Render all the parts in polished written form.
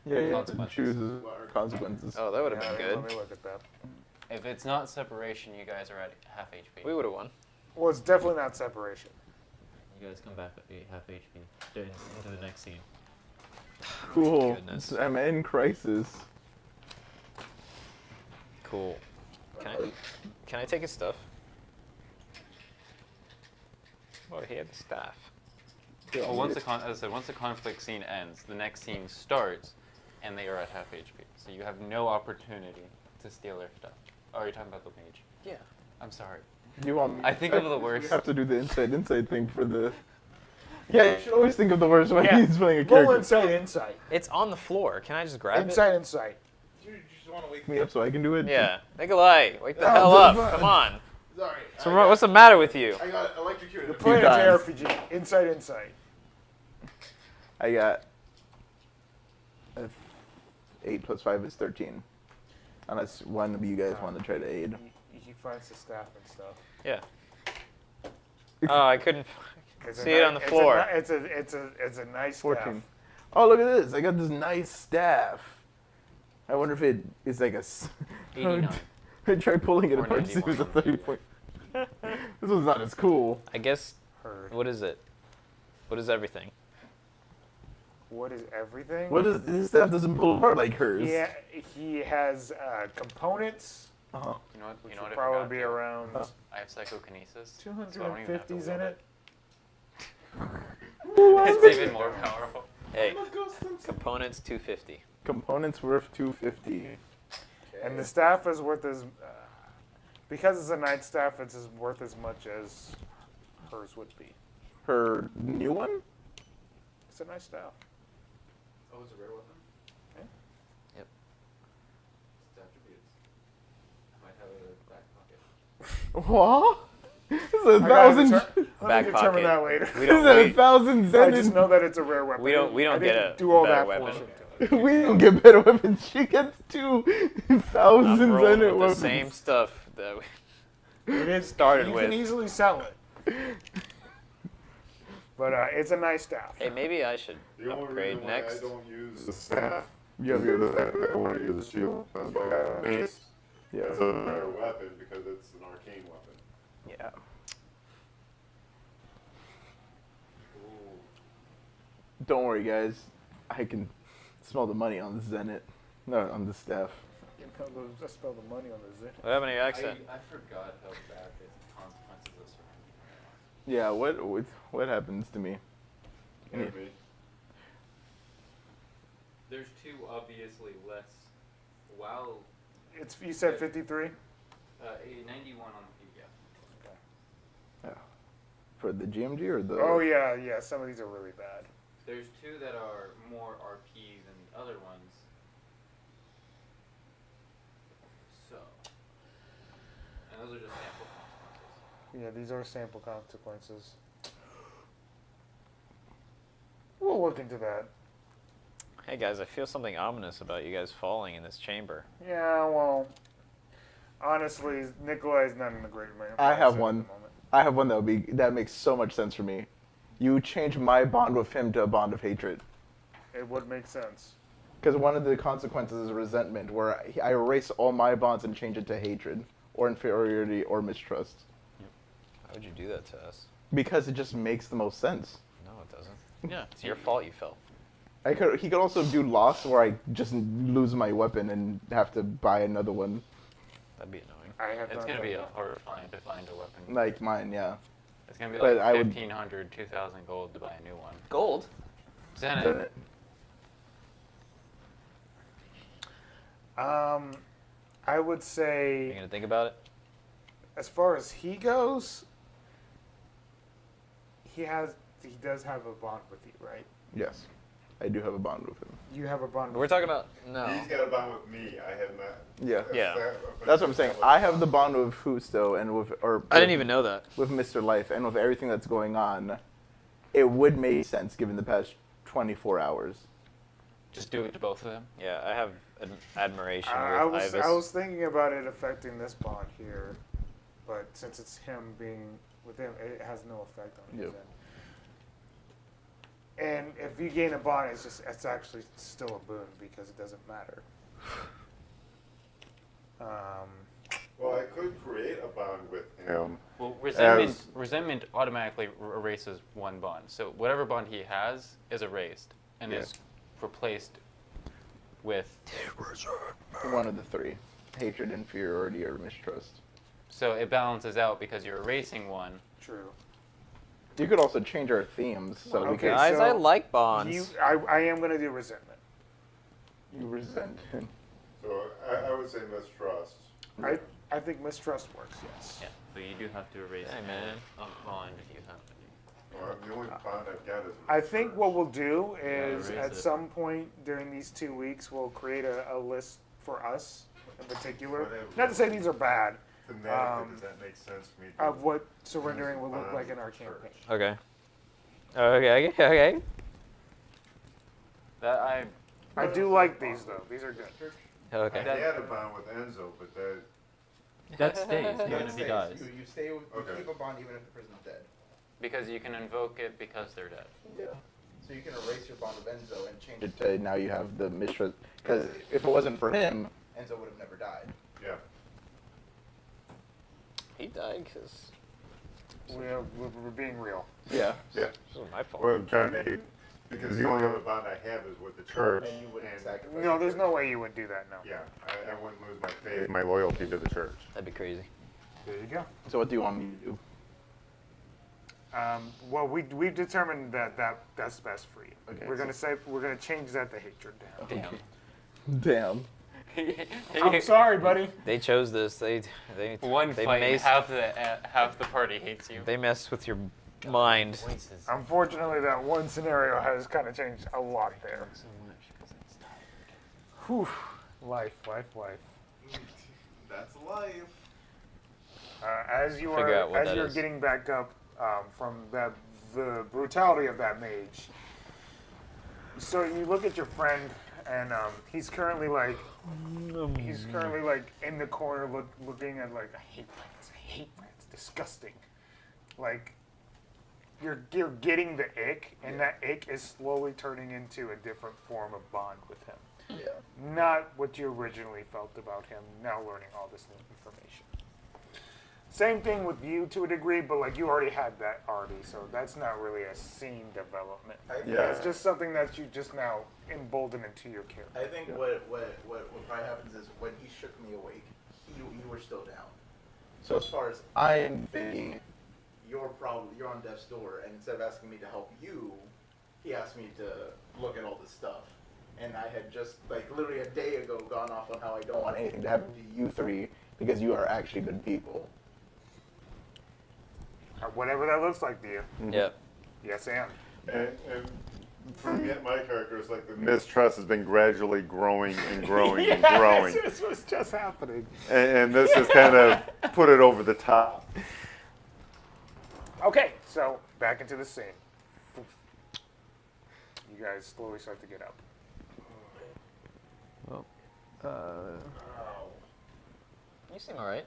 Yeah, you Consequences. chooses consequences. Oh, that would have been good. Let me look at that. If it's not separation, you guys are at half HP. We would have won. Well, it's definitely not separation. You guys come back at half HP into the next scene. Cool. Goodness. I'm in crisis. Cool. Can I take his stuff? Oh, he had the staff. Well, once the conflict scene ends, the next scene starts, and they are at half HP. So you have no opportunity to steal their stuff. Oh, you're talking about the mage? Yeah. I'm sorry. You want me? I think of the You worst. have to do the inside thing for the. Yeah, you should always think of the worst when Yeah. he's playing a Roll character. insight. It's on the floor. Can I just grab Insight. You just want to wake me up so I can do it? it? Yeah. Nikolai, wake the Oh, hell this up. is fun. Come on. Sorry. What's the matter with you? I got electrocuted. Play a JRPG. Insight. I got 8 plus 5 is 13. Unless one of you guys want to try to aid. He finds the staff and stuff. Yeah. Oh, I couldn't It's a see it on the floor. It's a nice 14. staff. Oh, look at this. I got this nice staff. I wonder if it is like a... 89. I tried pulling it Or apart to see if it was a 91. 30 point. This one's not as cool. I guess. Heard. What is it? What is everything? What is everything? What is this staff doesn't pull apart like hers? Yeah, he has components, Uh-huh. You know what? which You know will what? probably be around I have psychokinesis. so I don't even have to 250s wield in it. It's even more powerful. Hey, components 250. Components worth 250. And the staff is worth as, because it's a night staff, it's worth as much as hers would be. Her new one? It's a nice staff. Oh, it's a rare weapon? Yeah. Yep. It's attributes. I might have it in back pocket. What? This is a I gotta thousand. Back Let me determine pocket. that later. We This is don't. a We, thousand I just zen. know that it's a rare weapon. we don't I get didn't a do all better that weapon. portion. We don't get better weapons. She gets 2,000 I'm rolling zen with the weapons. same stuff that we It is started you with. can easily sell it. But it's a nice staff. Hey, maybe I should The only upgrade reason why I next. don't use the staff You have your. I want to use a shield. That's why I got a mace. Yeah. It's a better weapon because it's an arcane weapon. Yeah. Don't worry, guys. I can smell the money on the zenit. No, on the staff. Just spell the money on the zit. What happened to your accent? I forgot how bad the consequences of surrender. Yeah. What happens to me? Any- Enemy. There's two obviously less. Wow. It's you said 53. A 91 on the PDF. For the GMG or the? Oh yeah. Some of these are really bad. There's two that are more RP than the other ones. So. And those are just sample consequences. Yeah, these are sample consequences. We'll look into that. Hey guys, I feel something ominous about you guys falling in this chamber. Yeah, well, honestly, Nikolai's not in a great mood. I have at the one. moment. I have one that makes so much sense for me. You change my bond with him to a bond of hatred. It would make sense. Because one of the consequences is resentment, where I erase all my bonds and change it to hatred, or inferiority, or mistrust. Why would you do that to us? Because it just makes the most sense. No, it doesn't. Yeah, it's your fault you fell. He could also do loss, where I just lose my weapon and have to buy another one, That'd be annoying. I have It's not going to done be that. horrifying to find a weapon. like mine. Yeah. It's going to be But like I would- 1,500, 2,000 gold to buy a new one. Gold? Zenit. I would You say, gonna think about it? as far as he goes, he does have a bond with you, right? Yes, I do have a bond with him. You have a bond. We're with talking about no. He's got a bond with me. I have not. Yeah. Yeah. That's what I'm saying. I have the bond with Husto and I didn't even know that. with Mr. Life and with everything that's going on. It would make sense given the past 24 hours. Just do it to both of them. Yeah, I have an admiration I with was Ibis. I was thinking about it affecting this bond here, but since it's him being with him, it has no effect on his Yep. And if you gain a bond, it's actually still a boon because it doesn't matter. Well, I could create a bond with him. Well, As- resentment automatically erases one bond. So whatever bond he has is erased and Yeah. is replaced with. One of the three: hatred, inferiority, or mistrust. So it balances out because you're erasing one. True. You could also change our themes, so we Okay, could. Guys, so I like bonds. I am going to do resentment. You resent him. So I would say mistrust. I think mistrust works, yes. Yeah. So you do have to erase Hey, man. a bond if you have any. Well, the only bond I've got is. I think what we'll do is erase at it. some point during these 2 weeks, we'll create a list for us in particular. Whatever. Not to say these are bad, Thematically, does that make sense to me? of what surrendering will look like in our campaign. Okay. Okay. That I do like these, though. These are good. I Okay. had a bond with Enzo, but that. That stays, even if he dies. You stay with, Okay. keep a bond even if the person's dead. because you can invoke it because they're dead. Yeah. So you can erase your bond of Enzo and change it to now you have the mistrust. Because if it wasn't for him, Enzo would have never died. Yeah. He died because We're being real. Yeah. Yeah. this was my fault. Well, John, because the only other bond I have is with the church. And you wouldn't and- sacrifice. No, your there's church. no way you would do that, no. Yeah, I wouldn't lose my faith, my loyalty to the church. That'd be crazy. There you go. So what do you want me to do? Well, we've determined that's best for you. Okay, We're gonna change that to hatred down. Damn. Damn. I'm sorry, buddy. They chose this. They One they fight, maced- half the party hates you. They messed with your mind. Voices. Unfortunately, that one scenario has kind of changed a lot there. So much 'cause it's tough. Whew. Life. That's life. As Figure out what that you're is. getting back up from the brutality of that mage, so you look at your friend, and he's currently like in the corner looking at like, I hate rats, disgusting. Like you're getting the ick, and that ick is slowly turning into a different form of bond with him. Yeah. Not what you originally felt about him, now learning all this new information. Same thing with you to a degree, but like you already had that already, so that's not really a scene development. Yeah. It's just something that you just now embolden into your character. I think what probably happens is when he shook me awake, you were still down. So as far as I'm thinking, you're on death's door, and instead of asking me to help you, he asked me to look at all this stuff. And I had just like literally a day ago gone off on how I don't want anything to happen to you three because you are actually good people. Whatever that looks like to you. Yep. Yes, I am. And for me, my character, it's like the mistrust has been gradually growing and growing and growing. This was just happening. And this has kind of put it over the top. Okay, so back into the scene. You guys slowly start to get up. You seem alright.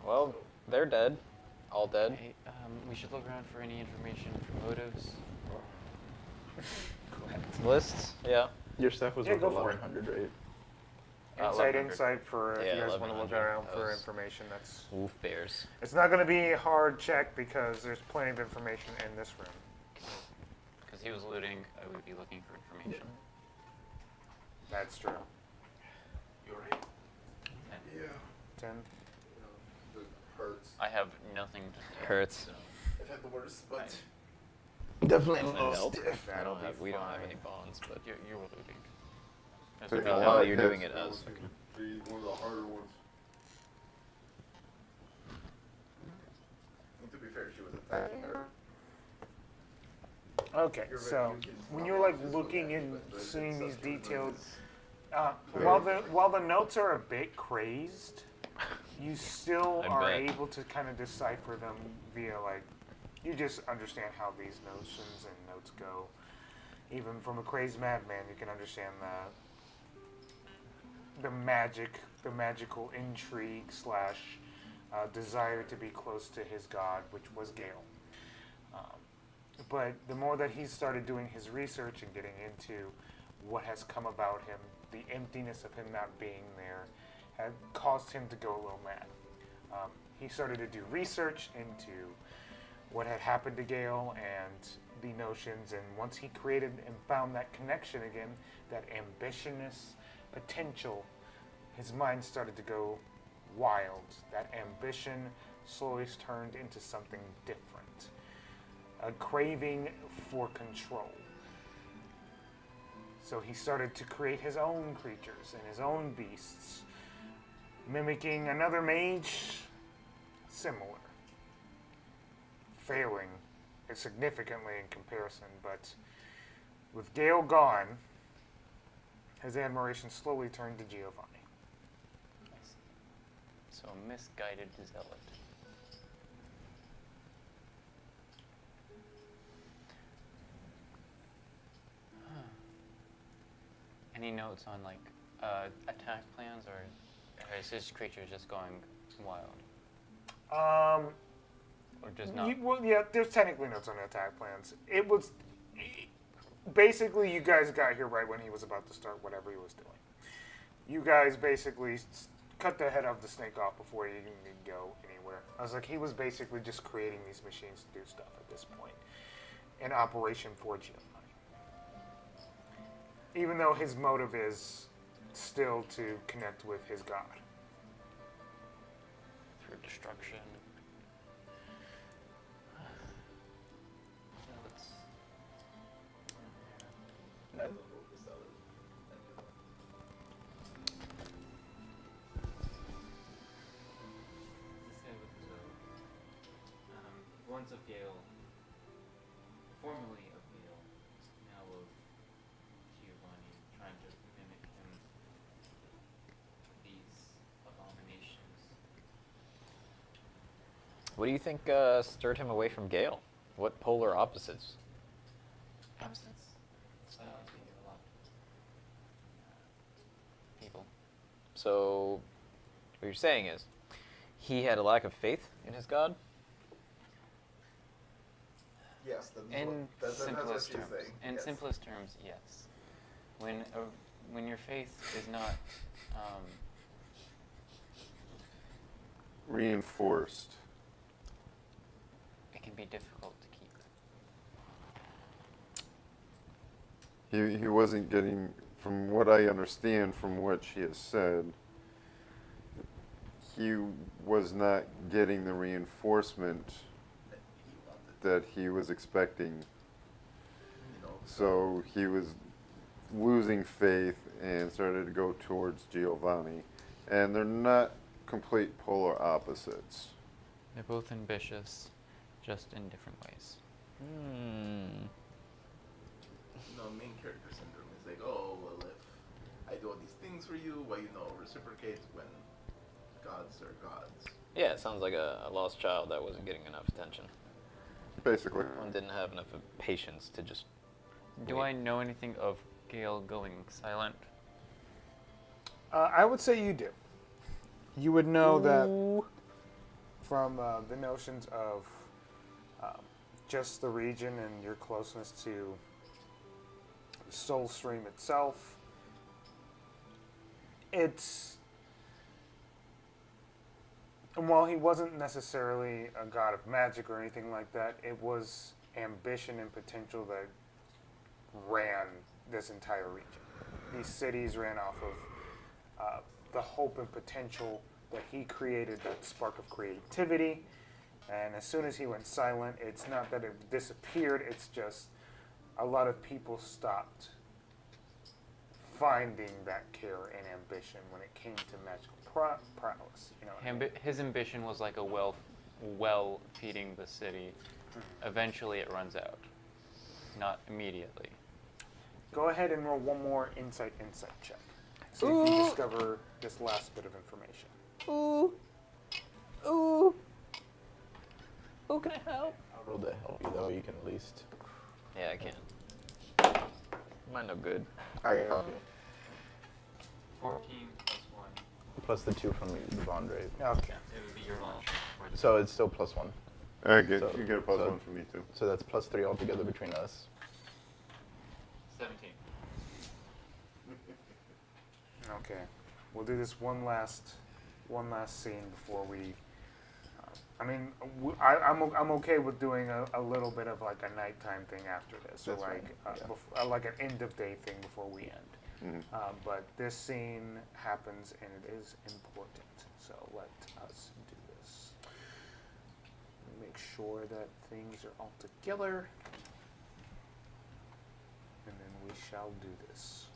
Well, they're dead. All dead. We should look around for any information for motives. Lists? Yeah. Your stuff was Yeah, worth go for it. 1100, right? Insight 1100. for if Yeah, you guys want to look 1100. around for Those- information. That's Wolf bears. it's not going to be a hard check because there's plenty of information in this room. Because he was looting, I would be looking for information. That's true. You're right. Yeah. 10. It hurts. I have nothing to say. Hurts. So I've had the worst, but definitely a Doesn't little help. stiff. I don't That'll have. be We don't have fine. any bonds, but you're looting. That's So what now we Oh, have. you're doing it as. Be one of the harder ones. To be fair, she was attacking her. Okay, so when you're like looking and seeing these detailed, while the notes are a bit crazed, you still I are bet. able to kind of decipher them via like, you just understand how these notions and notes go. Even from a crazed madman, you can understand the magical intrigue slash desire to be close to his god, which was Gale. But the more that he started doing his research and getting into what has come about him, the emptiness of him not being there had caused him to go a little mad. He started to do research into what had happened to Gale and the notions, and once he created and found that connection again, that ambitionous potential, his mind started to go wild. That ambition slowly turned into something different. A craving for control. So he started to create his own creatures and his own beasts, mimicking another mage, similar. Failing significantly in comparison, but with Gale gone, his admiration slowly turned to Giovanni. So a misguided zealot. Any notes on like attack plans, or is his creature just going wild, or just not? Well, yeah, there's technically notes on the attack plans. It was basically, you guys got here right when he was about to start whatever he was doing. You guys basically cut the head of the snake off before he could go anywhere. I was like, he was basically just creating these machines to do stuff at this point. In operation for Giovanni. Even though his motive is still to connect with his god. Through destruction. Once of Gale, formerly of Gale, now of Giovanni, trying to mimic him, these abominations. What do you think stirred him away from Gale? What polar opposites? Absence. A lot. People. So, what you're saying is, he had a lack of faith in his god? Yes, In that's what simplest she's terms. saying. In Yes. simplest terms, yes. When your faith is not Reinforced. it can be difficult to keep. He wasn't getting, from what I understand from what she has said, he was not getting the reinforcement that he was expecting. So he was losing faith and started to go towards Giovanni. And they're not complete polar opposites. They're both ambitious, just in different ways. Main character syndrome is like, oh, well, if I do all these things for you, well, reciprocate when gods are gods. Yeah, it sounds like a lost child that wasn't getting enough attention. Basically. One didn't have enough of patience to just Do I know anything of Gale going silent? I would say you do. You would know that from the notions of just the region and your closeness to the Soul Stream itself. And while he wasn't necessarily a god of magic or anything like that, it was ambition and potential that ran this entire region. These cities ran off of the hope and potential that he created, that spark of creativity. And as soon as he went silent, it's not that it disappeared, it's just a lot of people stopped finding that care and ambition when it came to magical prowess. You know what I mean? His ambition was like a well feeding the city. Eventually it runs out. Not immediately. Go ahead and roll one more insight check. See if you discover this last bit of information. Who can I help? I'll roll to help you though. You can at least. Yeah, I can. Mine no good. I can help you. 14 plus 1. plus the 2 from the bond rate. Okay. It would be your launch. So it's still +1. All right, good. So- You get a plus so- 1 from me too. So that's +3 altogether between us. 17. Okay. We'll do this one last scene before we. I mean, I'm okay with doing a little bit of like a nighttime thing after this, or That's like fine, yeah. like an end of day thing before we end. Mhm. But this scene happens and it is important, so let us do this. Make sure that things are all together, and then we shall do this.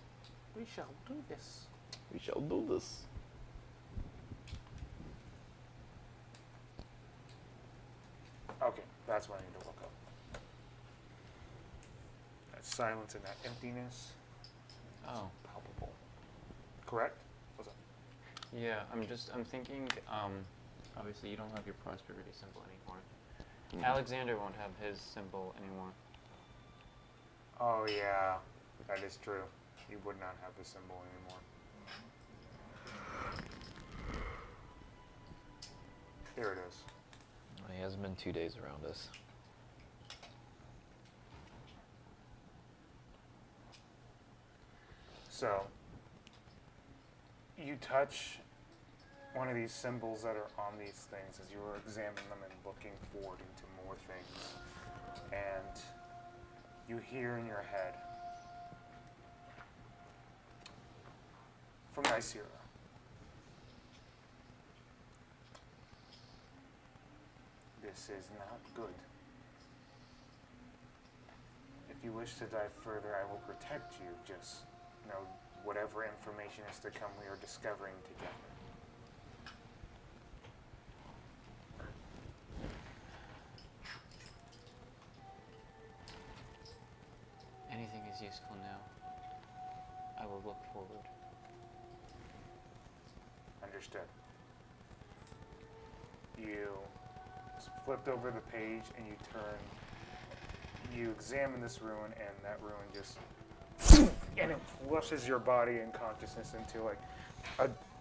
We shall do this. We shall do this. Okay, that's what I need to look up. That silence and that emptiness, Oh. palpable. Correct? What's up? Yeah, I'm thinking, obviously you don't have your prosperity symbol anymore. Mhm. Alexander won't have his symbol anymore. Oh yeah, that is true. You would not have the symbol anymore. Here it is. Well, he hasn't been 2 days around us. So, you touch one of these symbols that are on these things as you were examining them and looking forward into more things. And you hear in your head from Nicera. This is not good. If you wish to dive further, I will protect you. Just know whatever information is to come, we are discovering together. Anything is useful now. I will look forward. Understood. You flipped over the page and you turn. You examine this ruin, and that ruin just and it flushes your body and consciousness into like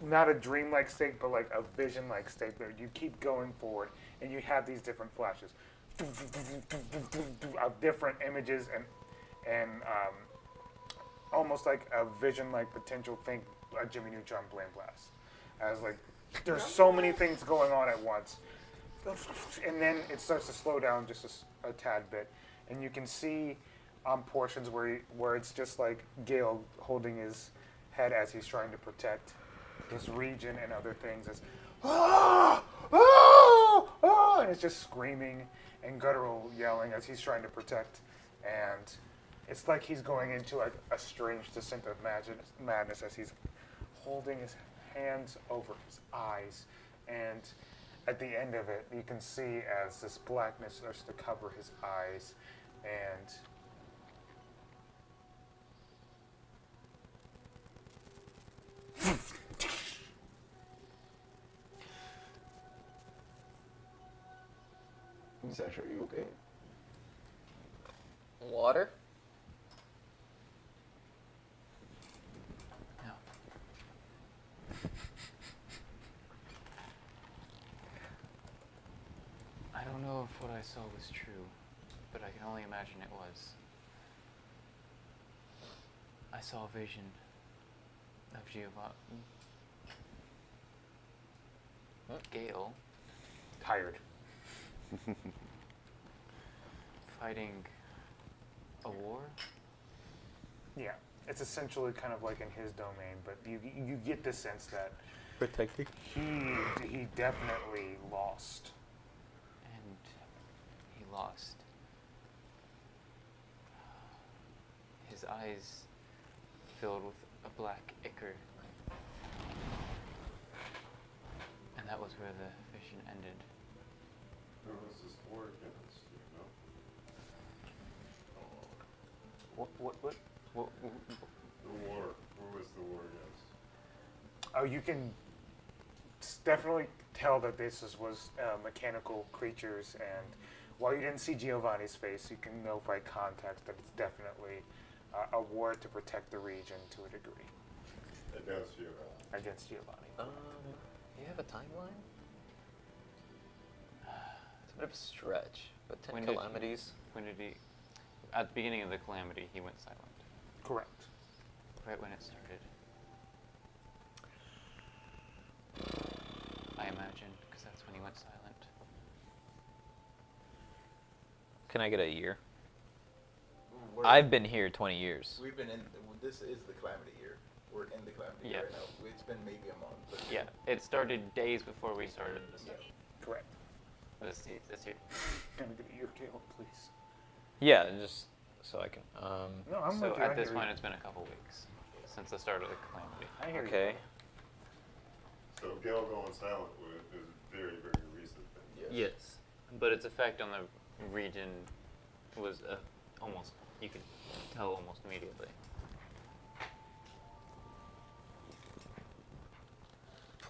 not a dreamlike state, but like a vision-like state. Where you keep going forward, and you have these different flashes of different images and almost like a vision-like potential thing, a Jimmy Neutron Blame Blast. As like there's so many things going on at once, and then it starts to slow down just a tad bit, and you can see portions where it's just like Gale holding his head as he's trying to protect this region and other things. It's and it's just screaming and guttural yelling as he's trying to protect, and it's like he's going into like a strange descent of madness as he's holding his hands over his eyes, and at the end of it you can see as this blackness starts to cover his eyes, and Sasha, are you okay? Water? No. I don't know if what I saw was true, but I can only imagine it was. I saw a vision of Giovanni. Gale tired. fighting a war? Yeah, it's essentially kind of like in his domain, but you get the sense that Protecting. he definitely lost. And he lost. His eyes filled with a black ichor. And that was where the vision ended. Who was this war against, do you know? What? The war. Who was the war against? Oh, you can definitely tell that this was mechanical creatures, and while you didn't see Giovanni's face, you can know by context that it's definitely a war to protect the region to a degree. Against you. against Giovanni. You have a timeline? It's a bit of a stretch, but 10 When did he- calamities. When did he? At the beginning of the calamity, he went silent. Correct. Right when it started. I imagine, because that's when he went silent. Can I get a year? We're- I've been here 20 years. We've been in. This is the calamity year. We're in the calamity Yeah. year right now. It's been maybe a month. But Yeah, it started days before we started this Correct. this year. Can I get your Caleb, please? Yeah, just so I can. No, I'm So with you. at I this hear point, you. it's been a couple weeks since the start of the calamity. I hear Okay. So Gale going silent is very, very recent. Yes. Yes, but its effect on the region was almost, you could tell almost immediately.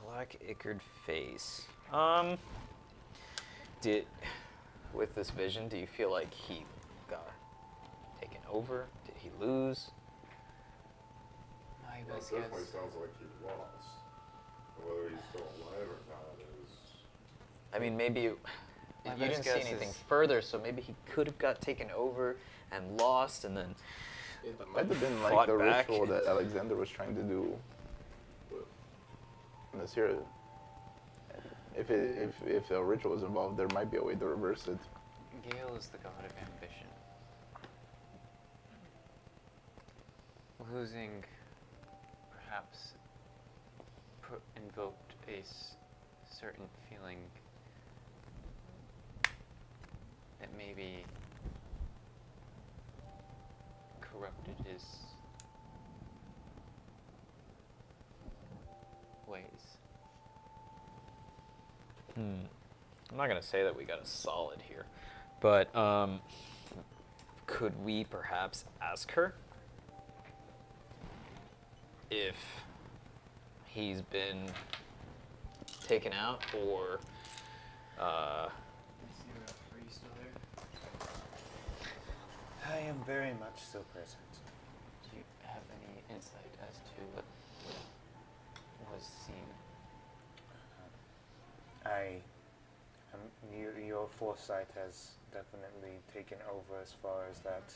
Black ichord face. With this vision, do you feel like he got taken over? Did he lose? My Well, it best definitely guess. sounds like he lost. Whether he's still alive or not is. I mean, maybe you My didn't best see guess anything is- further, so maybe he could have got taken over and lost, and then It Might have been like Fought the back. ritual that Alexander was trying to do in this here. If a ritual is involved, there might be a way to reverse it. Gale is the god of ambition. Losing perhaps invoked a certain feeling that maybe corrupted his ways. I'm not gonna say that we got a solid here, but could we perhaps ask her if he's been taken out or Are you still there? I am very much so present. Do you have any insight as to what was seen? Your foresight has definitely taken over as far as that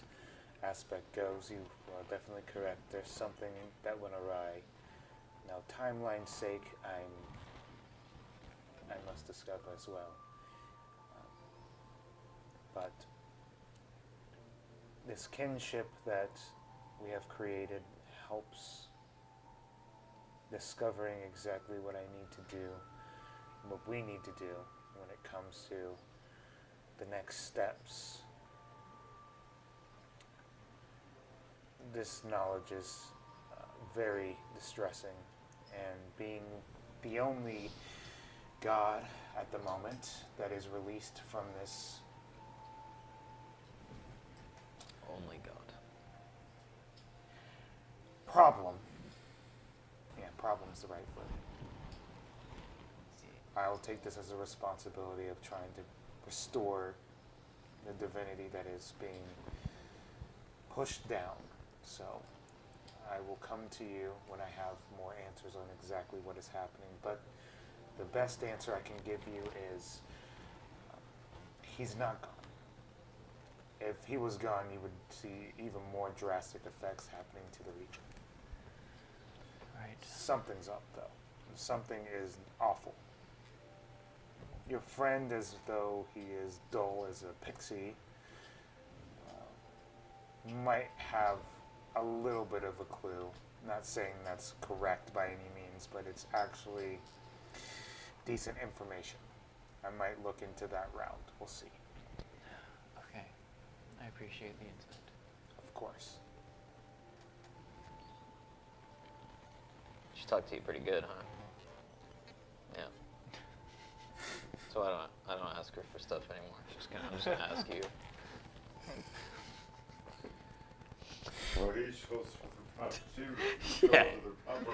aspect goes. You are definitely correct. There's something that went awry. Now, timeline's sake, I must discover as well. But this kinship that we have created helps discovering exactly what I need to do, what we need to do when it comes to the next steps. This knowledge is very distressing, and being the only god at the moment that is released from this only God? problem. Yeah, problem's the right word. I'll take this as a responsibility of trying to restore the divinity that is being pushed down. So I will come to you when I have more answers on exactly what is happening. But the best answer I can give you is he's not gone. If he was gone, you would see even more drastic effects happening to the region. Right. Something's up, though. Something is awful. Your friend, as though he is dull as a pixie, might have a little bit of a clue. Not saying that's correct by any means, but it's actually decent information. I might look into that route. We'll see. Okay. I appreciate the insight. Of course. She talked to you pretty good, huh? Yeah. So I don't ask her for stuff anymore. I'm just gonna ask you. Well, he shows for the top two. Yeah. The proper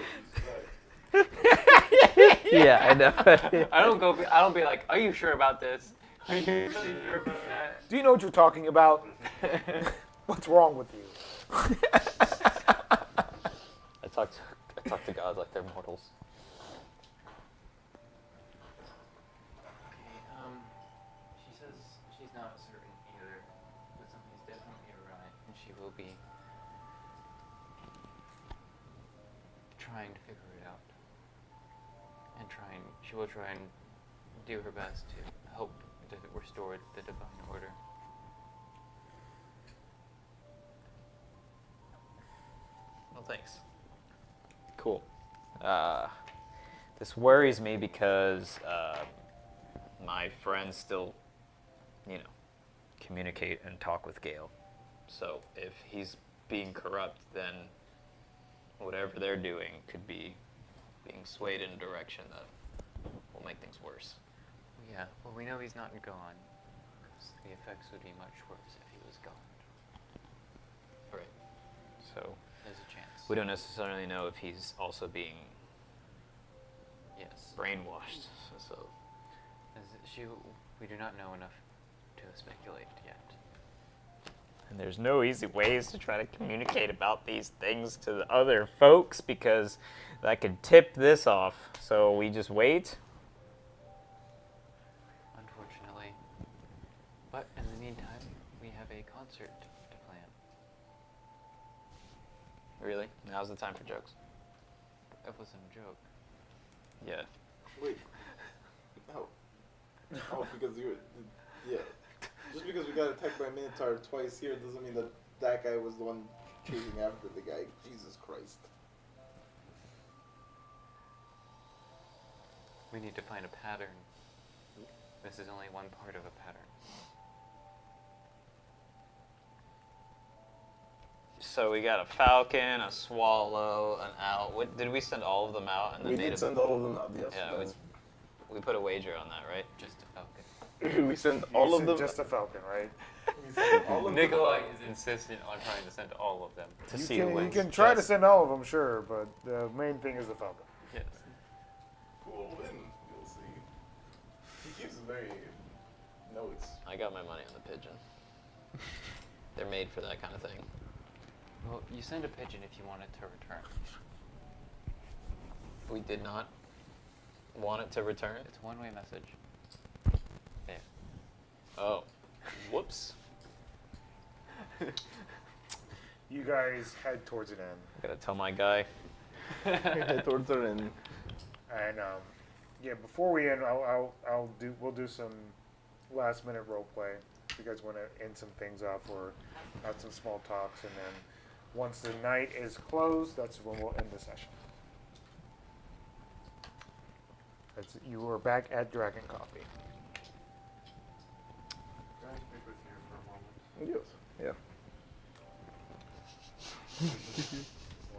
respect. Yeah, I know. I don't be like, are you sure about this? Are you really sure about that? Do you know what you're talking about? What's wrong with you? I talked to a Talk to gods like they're mortals. Okay, she says she's not certain either, but something's definitely awry, and she will be trying to figure it out. And she will try and do her best to help to restore the divine order. Well, thanks. Cool. This worries me because my friends still, communicate and talk with Gale. So if he's being corrupt, then whatever they're doing could be being swayed in a direction that will make things worse. Yeah, well, we know he's not gone, because the effects would be much worse if he was gone. Right. So There's a chance. we don't necessarily know if he's also being Yes. brainwashed. So We do not know enough to speculate yet. and there's no easy ways to try to communicate about these things to the other folks because that could tip this off. So we just wait. Unfortunately. But in the meantime, we have a concert to plan. Really? Now's the time for jokes. It wasn't a joke. Yeah. Wait. No. Oh, because you. Yeah. Just because we got attacked by a Minotaur twice here doesn't mean that that guy was the one chasing after the guy. Jesus Christ. We need to find a pattern. This is only one part of a pattern. So we got a falcon, a swallow, an owl. Did we send all of them out? And then We made did a- send all of them out, yes. Yeah, we put a wager on that, right? Just a falcon. We sent You all of said them. just a falcon, right? Nikolai is insistent on trying to send all of them. To You see can, who you wins. can try to Yes. send all of them, sure, but the main thing is the falcon. Yes. Who will win? You'll see. He keeps very notes. I got my money on the pigeon. They're made for that kind of thing. Well, you send a pigeon if you want it to return. We did not want it to return. It's a one-way message. There. Oh, whoops. You guys head towards an end, I gotta tell my guy. Head towards her and and yeah, before we end, we'll do some last-minute role play. If you guys want to end some things off or have some small talks, and then once the night is closed, that's when we'll end the session. You are back at Dragon Coffee. Can I speak with you for a moment? yes, yeah.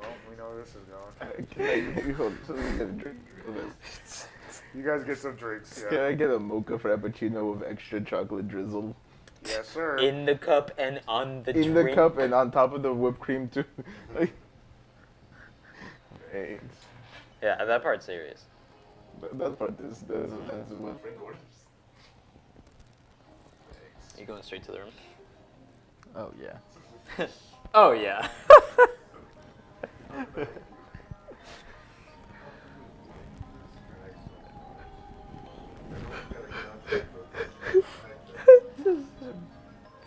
Well, we know where this is going. Can I, hold, so we get a drink of this. You guys get some drinks, Can yeah. I get a mocha frappuccino with extra chocolate drizzle Yes, sir. In the cup and on the in the cup and on top of the whipped cream too? Like, thanks. Yeah, that part's serious. That part is that's what Frank orders. You going straight to the room? Oh yeah. Oh yeah.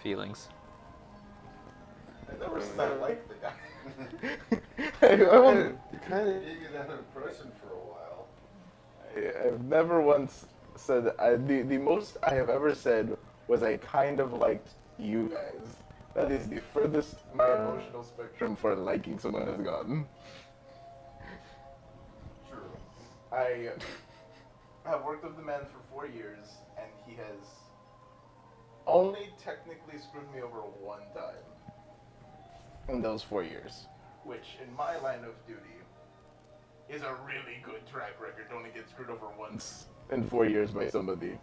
Feelings. I never said I liked the guy. I won't- kind of gave you that impression for a while. I've never once said the most I have ever said was I kind of liked you guys. That is the furthest my emotional spectrum for liking someone has gotten. True. I have worked with the man for 4 years, and he has only technically screwed me over one time, In those 4 years. which in my line of duty is a really good track record to only get screwed over once. In 4 years by somebody.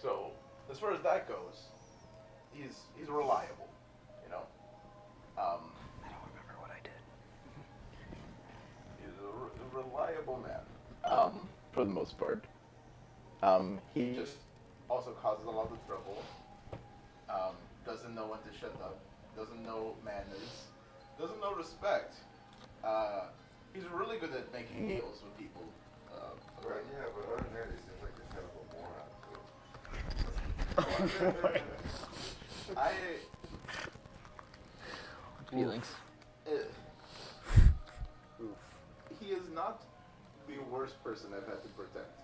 So, as far as that goes, he's reliable, you know. I don't remember what I did. He's a reliable man. For the most part. He just also causes a lot of trouble. Doesn't know when to shut up. Doesn't know manners. Doesn't know respect. He's really good at making deals with people. Right, yeah, but other than that, he seems like a kind of a moron. I Feelings. he is not the worst person I've had to protect.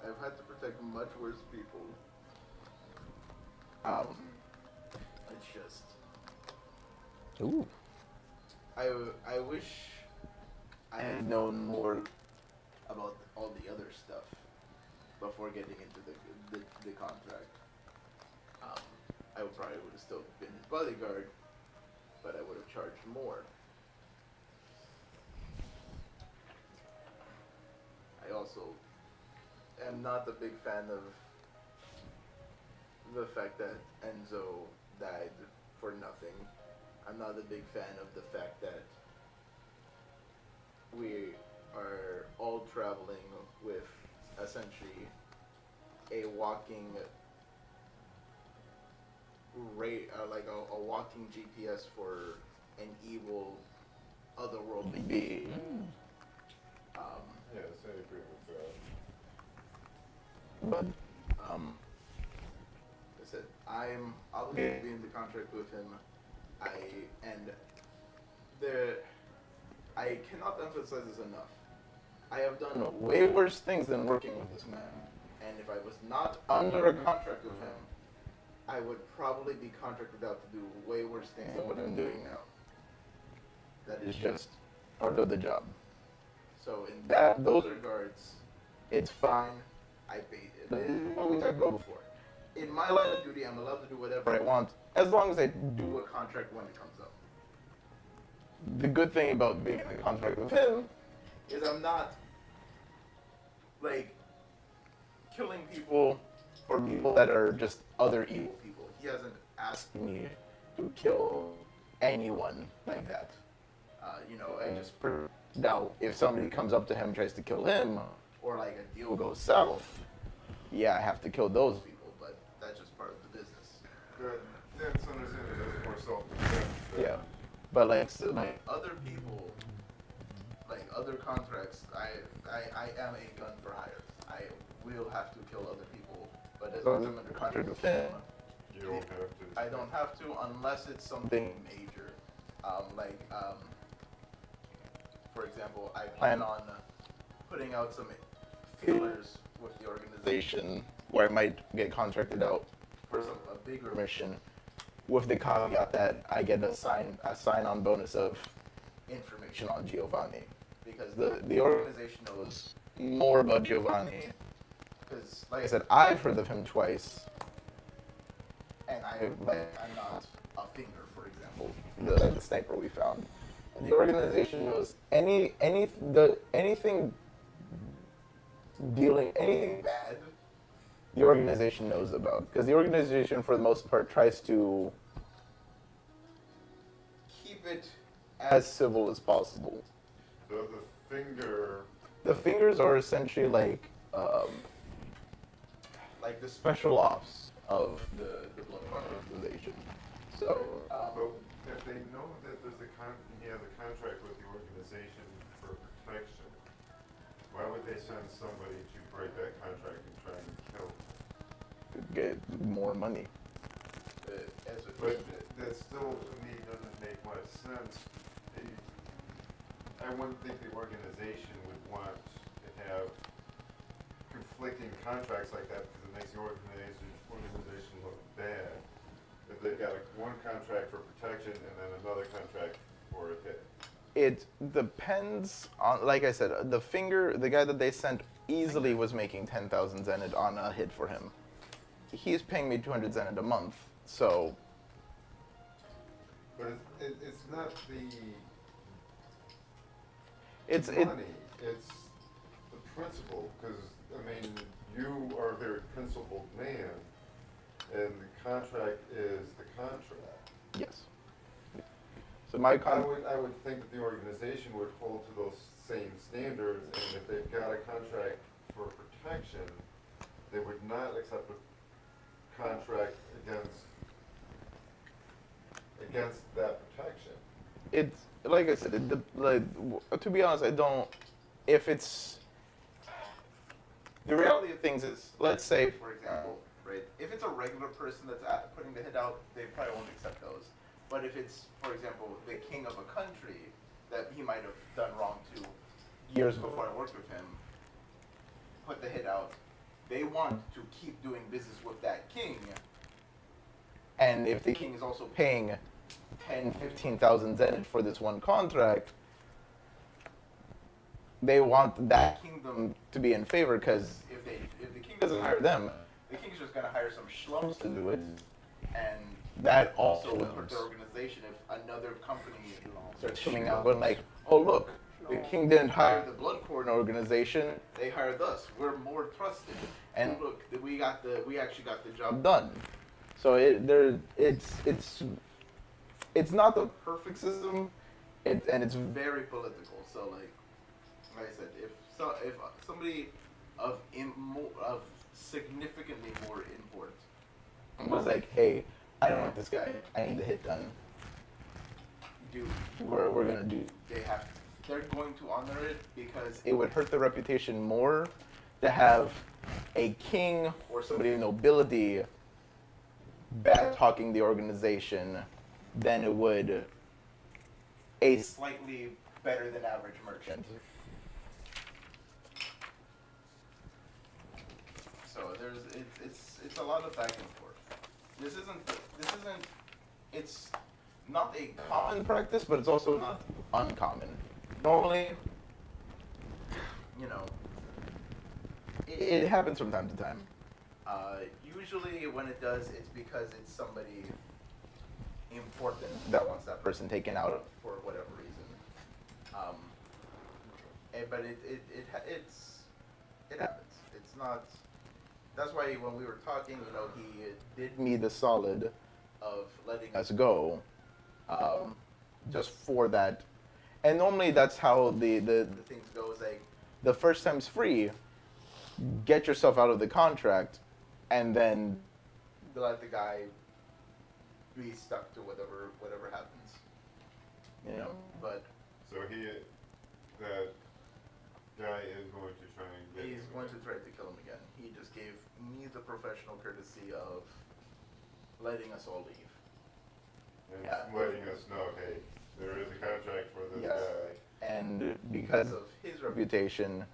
I've had to protect much worse people. It's just Ooh. I wish I had known more about all the other stuff before getting into the contract. I probably would have still been his bodyguard, but I would have charged more. I also am not a big fan of the fact that Enzo died for nothing. I'm not a big fan of the fact that we are all traveling with essentially a walking like a walking GPS for an evil otherworldly being. Yes, I agree with that. But I said I'm obligated to be in the contract with him. I cannot emphasize this enough. I have done way worse things than working with this man. And if I was not under a contract with him, I would probably be contracted out to do way worse things than what I'm doing now. That is just part of the job. So in those regards, it's fine. I paid it. What we talked about before. In my line of duty, I'm allowed to do whatever I want, as long as I do a contract when it comes up. The good thing about being in a contract with him is I'm not, like, killing people for people that are just other evil people. He hasn't asked me to kill anyone like that. I just now if somebody comes up to him and tries to kill him, or like a deal goes south, yeah, I have to kill those people, but that's just part of the business. Good. That's understandable. That's more self-defense. Yeah, but like other people, like other contracts, I am a gun for hire. I will have to kill other people, but as long as I'm under contract with him, You don't have to. I don't have to unless it's something major. For example, I plan on putting out some feelers with the organization where I might get contracted out for a bigger mission, with the caveat that I get a sign-on bonus of information on Giovanni, because the organization knows more about Giovanni. Because, like I said, I've heard of him twice, and I'm not a finger, for example, the sniper we found. The organization knows anything bad, the organization knows about. Because the organization, for the most part, tries to keep it as civil as possible. So The fingers are essentially like the special ops of the Blood organization. So, but if they know that he has a contract with the organization for protection, why would they send somebody to break that contract and try and kill him? get more money. But that still, to me, doesn't make much sense. I wouldn't think the organization would want to have conflicting contracts like that, because it makes the organization look bad. If they've got one contract for protection and then another contract for a hit. It depends on, like I said, the guy that they sent easily was making 10,000 Zenit on a hit for him. He's paying me 200 Zenit a month, so. But it's not the It's money, it's the principle, because, I mean, you are a very principled man, and the contract is the contract. yes. So my I would think that the organization would hold to those same standards, and if they've got a contract for protection, they would not accept a contract against that protection. it's like I said. To be honest, I don't. If it's the reality of things is, let's say, For example, right? If it's a regular person that's putting the hit out, they probably won't accept those. But if it's, for example, the king of a country that he might have done wrong to years before I worked with him, put the hit out, they want to keep doing business with that king. And if the king is also paying 10, 15,000 zenith for this one contract, they want that kingdom to be in favor, because if the king doesn't hire them, the king's just gonna hire some schlums to do it, and that also will hurt their organization if another company starts coming out and like, oh look, the king didn't hire the Blood Corn organization, they hired us. We're more trusted, and look, we actually got the job done. So it's not the perfect system, and it's very political. So like I said, if somebody of significantly more import was like, hey, I don't want this guy, I need the hit done. Dude, we're gonna do. They're going to honor it, because it would hurt their reputation more to have a king or somebody of nobility bad talking the organization than it would a slightly better than average merchant. So it's a lot of back and forth. This isn't it's not a common practice, but it's also not uncommon. Normally, it happens from time to time. Usually when it does, it's because it's somebody important that wants that person taken out for whatever reason. But it happens. It's not. That's why when we were talking, he did me the solid of letting us go, just for that. And normally that's how the things go. Is like the first time's free. Get yourself out of the contract, and then let the guy be stuck to whatever happens. But So that guy is going to try and get he's him going to again. try to kill him again. He just gave me the professional courtesy of letting us all leave. And Yeah. letting us know, hey, there is a contract for this Yes. guy. And because of his reputation,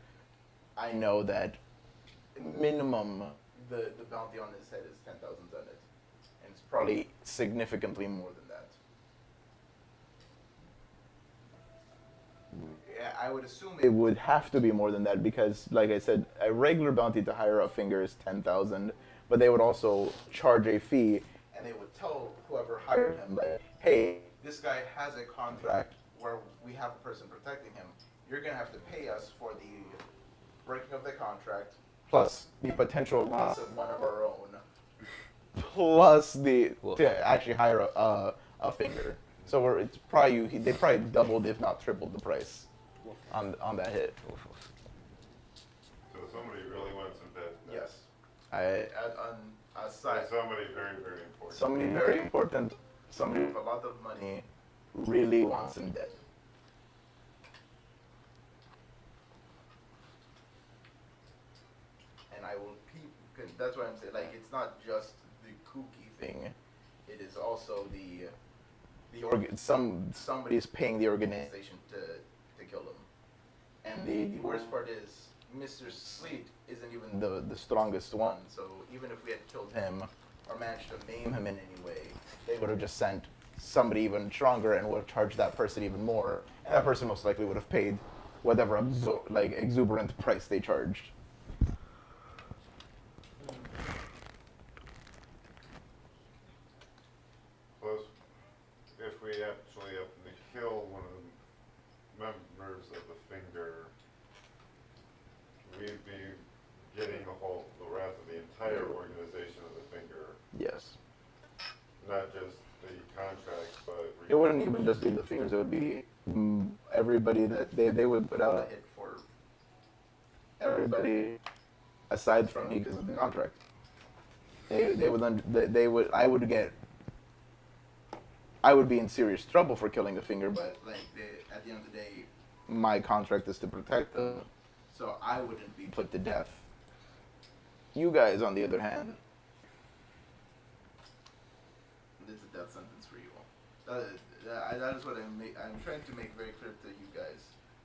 I know that minimum the bounty on his head is 10,000 zenith, and it's probably significantly more than that. Yeah, I would assume it would have to be more than that, because, like I said, a regular bounty to hire a finger is 10,000, but they would also charge a fee, and they would tell whoever hired him, like, hey, this guy has a contract where we have a person protecting him. You're gonna have to pay us for the breaking of the contract, plus the potential loss of one of our own, plus to actually hire a finger. So it's probably they probably doubled, if not tripled, the price on that hit. So somebody really wants him dead. Yes, on a And side, somebody very, very important. somebody very important, somebody with a lot of money, really wants him dead. And I will that's what I'm saying. Like, it's not just the kooky thing; it is also somebody's paying the organization to kill him. And the worst part is, Mr. Sleet isn't even the strongest one. So even if we had killed him or managed to maim him in any way, they would have just sent somebody even stronger and would have charged that person even more. And that person most likely would have paid whatever exuberant price they charged. Plus, if we actually happen to kill one of the members of the finger, we'd be getting the wrath of the entire organization of the finger, Yes. not just the contracts, but It wouldn't even just be the fingers, it would be everybody that they would put out a hit for everybody aside from me because of the contract. I I would be in serious trouble for killing the finger, but like at the end of the day, my contract is to protect them, so I wouldn't be put to death. You guys, on the other hand, it's a death sentence for you all. That is what I'm trying to make very clear to you guys.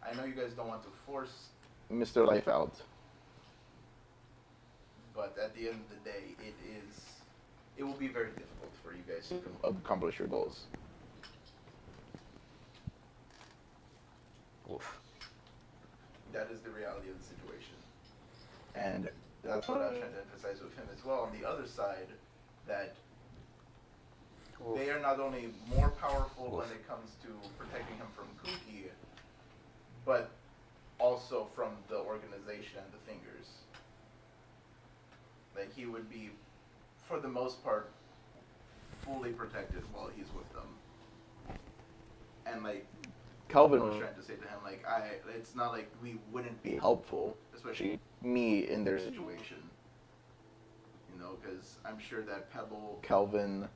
I know you guys don't want to force Mr. Life out, but at the end of the day, it will be very difficult for you guys to accomplish your goals. Oof. That is the reality of the situation. And that's what I was trying to emphasize with him as well. On the other side, that they are not only more powerful when it comes to protecting him from Kuki, but also from the organization and the fingers. Like, he would be, for the most part, fully protected while he's with them. And like Calvin was trying to say to him, like, it's not like we wouldn't be helpful, especially me in their situation. You know, because I'm sure that Pebble, Calvin,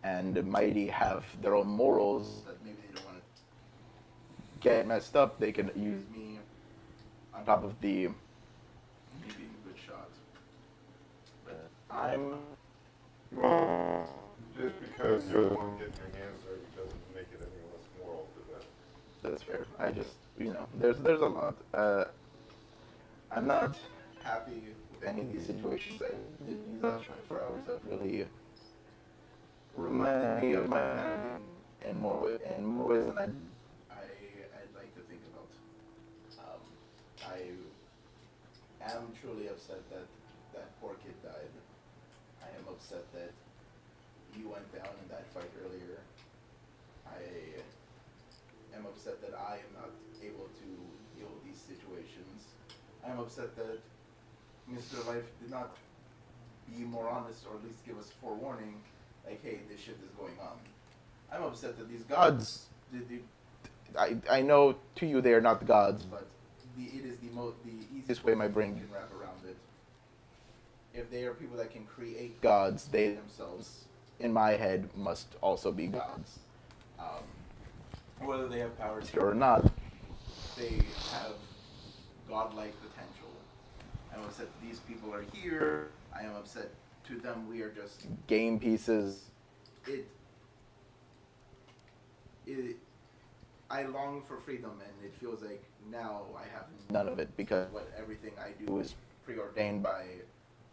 and Mighty have their own morals that maybe they don't want to get messed up. They can use me on top of me being a good shot. But I'm... Just because you're the one getting your hands dirty doesn't make it any less moral to them. That's fair. I just, you know, there's a lot. I'm not happy with any of these situations. These last 24 hours have really reminded me of my family in more ways than I'd like to think about. I am truly upset that poor kid died. I am upset that you went down in that fight earlier. I am upset that I am not able to deal with these situations. I am upset that Mr. Life did not be more honest, or at least give us forewarning, like, hey, this shit is going on. I'm upset that these gods, I know to you they are not the gods, but it is the easiest way my brain can wrap around it. If they are people that can create gods, they themselves, in my head, must also be gods. Whether they have powers here or not, they have godlike potential. I'm upset that these people are here. I am upset to them we are just game pieces. I long for freedom, and it feels like now I have none of it, because everything I do is preordained by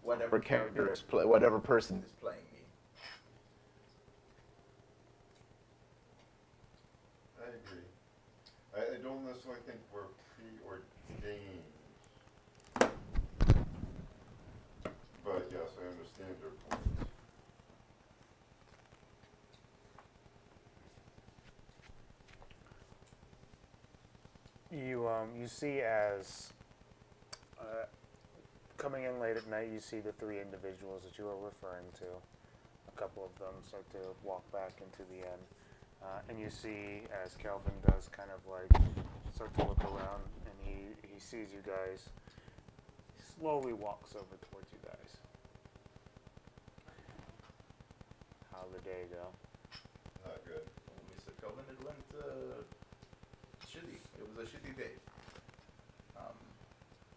whatever character is whatever person is playing me. I agree. I don't necessarily think we're preordained. But yes, I understand your point. You see as coming in late at night, you see the three individuals that you were referring to. A couple of them start to walk back into the inn. And you see, as Calvin does, kind of like start to look around, and he sees you guys. He slowly walks over towards you guys. How'd the day go? Not good. Mr. Calvin, it went shitty. It was a shitty day.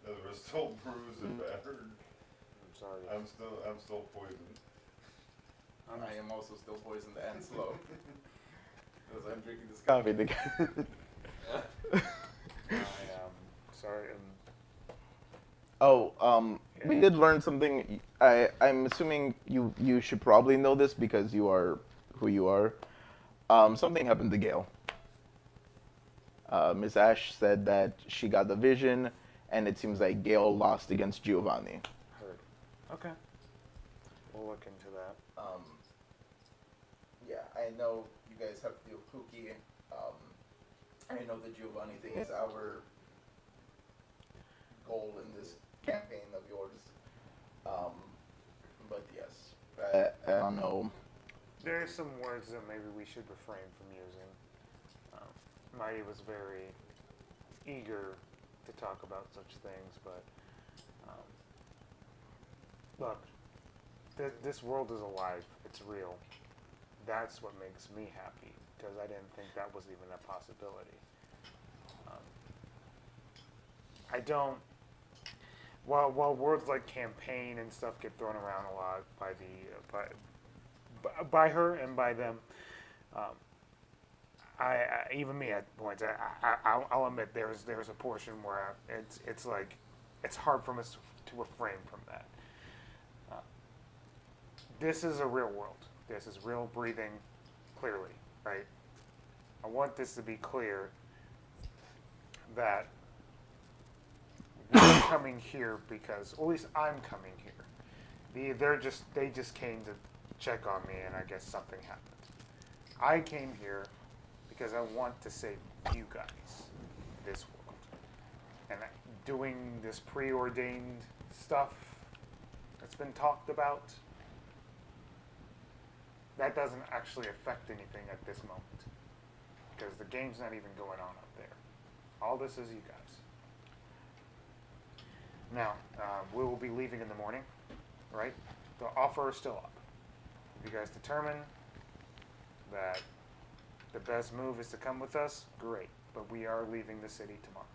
No, there was still bruised and battered. I'm sorry. I'm still poisoned. I am also still poisoned and slow. Because I'm drinking this coffee again. Sorry. We did learn something. I'm assuming you should probably know this because you are who you are. Something happened to Gail. Miss Ash said that she got the vision, and it seems like Gail lost against Giovanni. Heard. Okay. We'll look into that. Yeah, I know you guys have to deal with Pookie. I know the Giovanni thing is our goal in this campaign of yours. But yes, I don't know. There are some words that maybe we should refrain from using. Mighty was very eager to talk about such things, but look, this world is alive. It's real. that's what makes me happy, because I didn't think that was even a possibility. I don't. While words like campaign and stuff get thrown around a lot by by her and by them, I even me at points, I'll admit there's a portion where it's like it's hard for us to refrain from that. This is a real world. This is real breathing, clearly, right? I want this to be clear that we're coming here because, or at least I'm coming here. They just came to check on me, and I guess something happened. I came here because I want to save you guys, this world, and doing this preordained stuff that's been talked about. That doesn't actually affect anything at this moment, because the game's not even going on up there. All this is you guys. Now, we will be leaving in the morning, right? The offer is still up. If you guys determine that the best move is to come with us, great. But we are leaving the city tomorrow.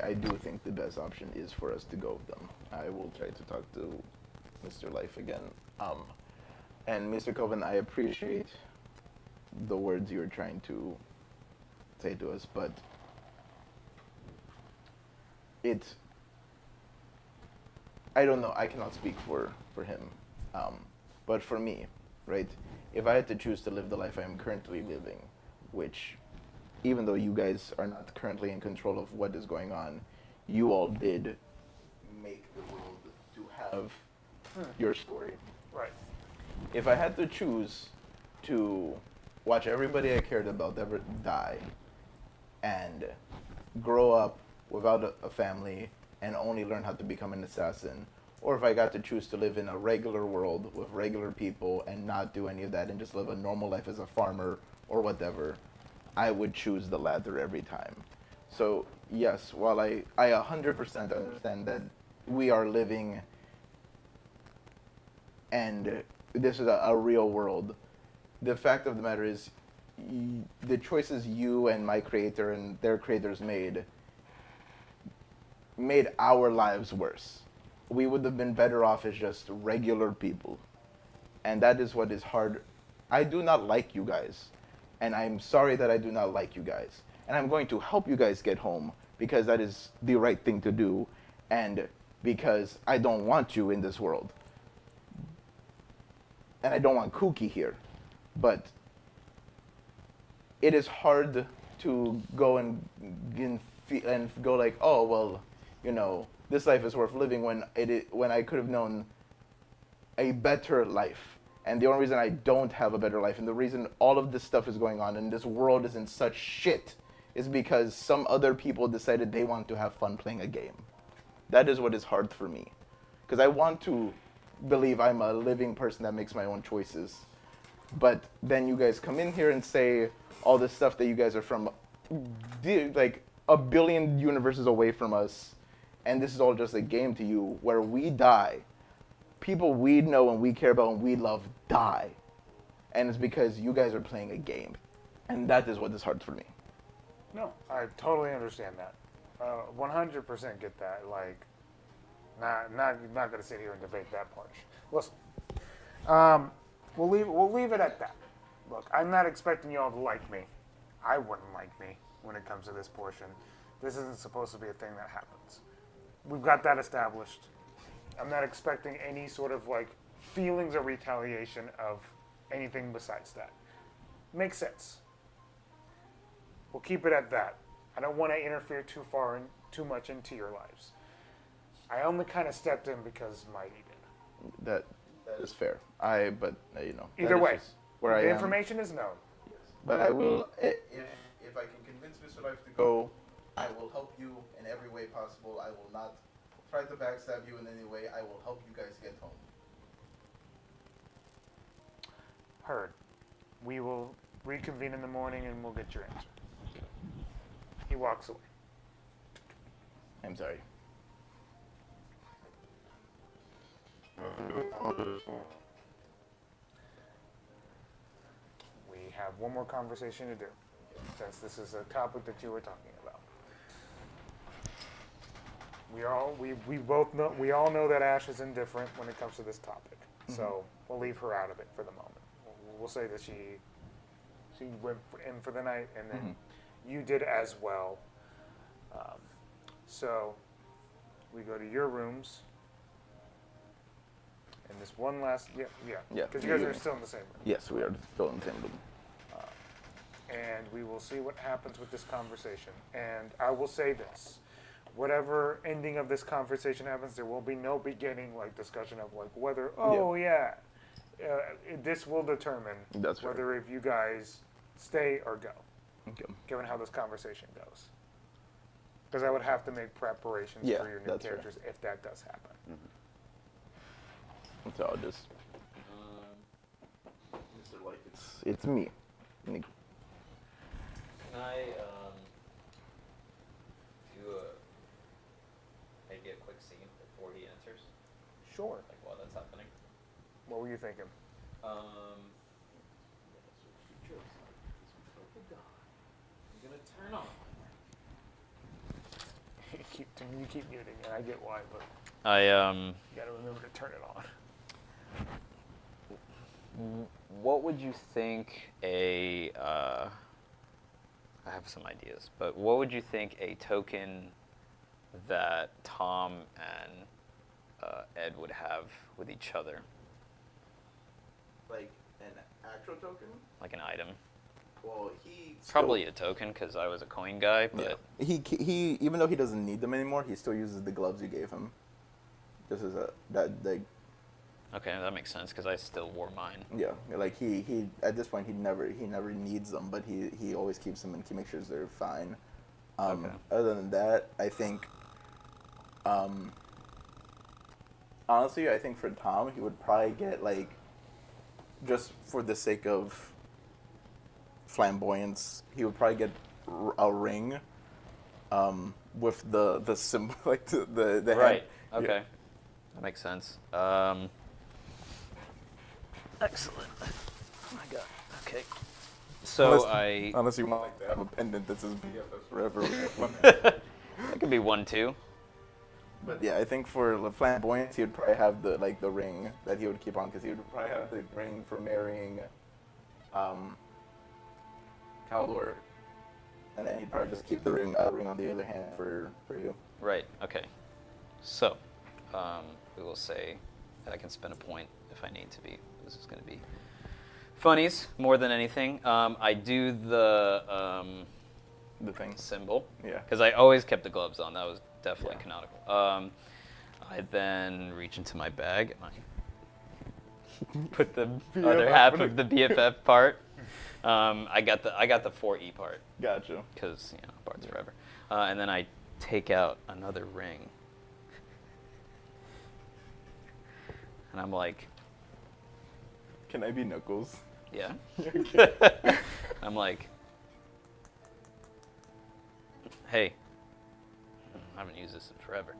I do think the best option is for us to go with them. I will try to talk to Mr. Life again. And Mr. Coven, I appreciate the words you're trying to say to us, but I don't know, I cannot speak for him. But for me, right, if I had to choose to live the life I am currently living, which, even though you guys are not currently in control of what is going on, you all did make the world to have your story. Right. If I had to choose to watch everybody I cared about ever die and grow up without a family and only learn how to become an assassin, or if I got to choose to live in a regular world with regular people and not do any of that and just live a normal life as a farmer or whatever, I would choose the latter every time. So yes, while I 100% understand that we are living and this is a real world, the fact of the matter is the choices you and my creator and their creators made our lives worse. We would have been better off as just regular people. And that is what is hard. I do not like you guys. And I'm sorry that I do not like you guys. And I'm going to help you guys get home because that is the right thing to do and because I don't want you in this world. And I don't want Kooky here. But it is hard to go and go like, oh, well, you know, this life is worth living when I could have known a better life. And the only reason I don't have a better life and the reason all of this stuff is going on and this world is in such shit is because some other people decided they want to have fun playing a game. That is what is hard for me. Because I want to believe I'm a living person that makes my own choices. But then you guys come in here and say all this stuff that you guys are from like a billion universes away from us. And this is all just a game to you where we die. People we know and we care about and we love die. And it's because you guys are playing a game. And that is what is hard for me. No, I totally understand that. 100% get that. Like, not going to sit here and debate that part. Listen, we'll leave it at that. Look, I'm not expecting y'all to like me. I wouldn't like me when it comes to this portion. This isn't supposed to be a thing that happens. We've got that established. I'm not expecting any sort of like feelings or retaliation of anything besides that. Makes sense. We'll keep it at that. I don't want to interfere too much into your lives. I only kind of stepped in because Mighty did. That is fair. But you know. Either way, where the information is known. Yes. But I will, if I can convince Mr. Life to go, I will help you in every way possible. I will not try to backstab you in any way. I will help you guys get home. Heard. We will reconvene in the morning and we'll get your answer. He walks away. I'm sorry. We have one more conversation to do, since this is a topic that you were talking about. We all know that Ash is indifferent when it comes to this topic, so we'll leave her out of it for the moment. We'll say that she went in for the night, and then you did as well. So we go to your rooms, and this one last Yeah. because you guys are still in the same room. Yes, we are still in the same room. And we will see what happens with this conversation. And I will say this. Whatever ending of this conversation happens, there will be no beginning discussion of whether, this will determine That's right. whether if you guys stay or go, Okay. given how this conversation goes. Because I would have to make preparations Yeah, for your new that's fair. characters if that does happen. So I'll just. Mr. Life, It's me. Nick. Can I do maybe a quick scene before he answers? Sure. Like while that's happening? What were you thinking? I'm gonna turn on. You keep muting, and I get why, but I you gotta remember to turn it on. What would you think I have some ideas, but what would you think a token that Tom and Ed would have with each other? like an actual token. Like an item? Well, he Probably a token, because I was a coin guy, but He even though he doesn't need them anymore, he still uses the gloves you gave him. Just as okay, that makes sense, because I still wore mine. yeah, like he at this point he never needs them, but he always keeps them and he makes sure they're fine. Okay. Other than that, I think honestly, I think for Tom, he would probably get just for the sake of flamboyance, he would probably get a ring with the symbol, the Right, hand. okay. Yeah. That makes sense. Excellent. Oh my god, okay. So Unless you want to have a pendant that says BFFs forever. that could be one too. But yeah, I think for the flamboyance, he would probably have the ring that he would keep on, because he would probably have the ring for marrying Caldor, and then he'd probably just keep the ring on the other hand for you. Right, okay. So, we will say that I can spend a point if I need to be. This is going to be funnies more than anything. I do the The thing. symbol. Yeah. Because I always kept the gloves on. That was definitely Yeah. canonical. I then reach into my bag and I put the other half of the BFF part. I got the 4E part Gotcha. because Bard's forever. And then I take out another ring. And I'm like, Can I be Knuckles? yeah. I'm like, hey, I haven't used this in forever.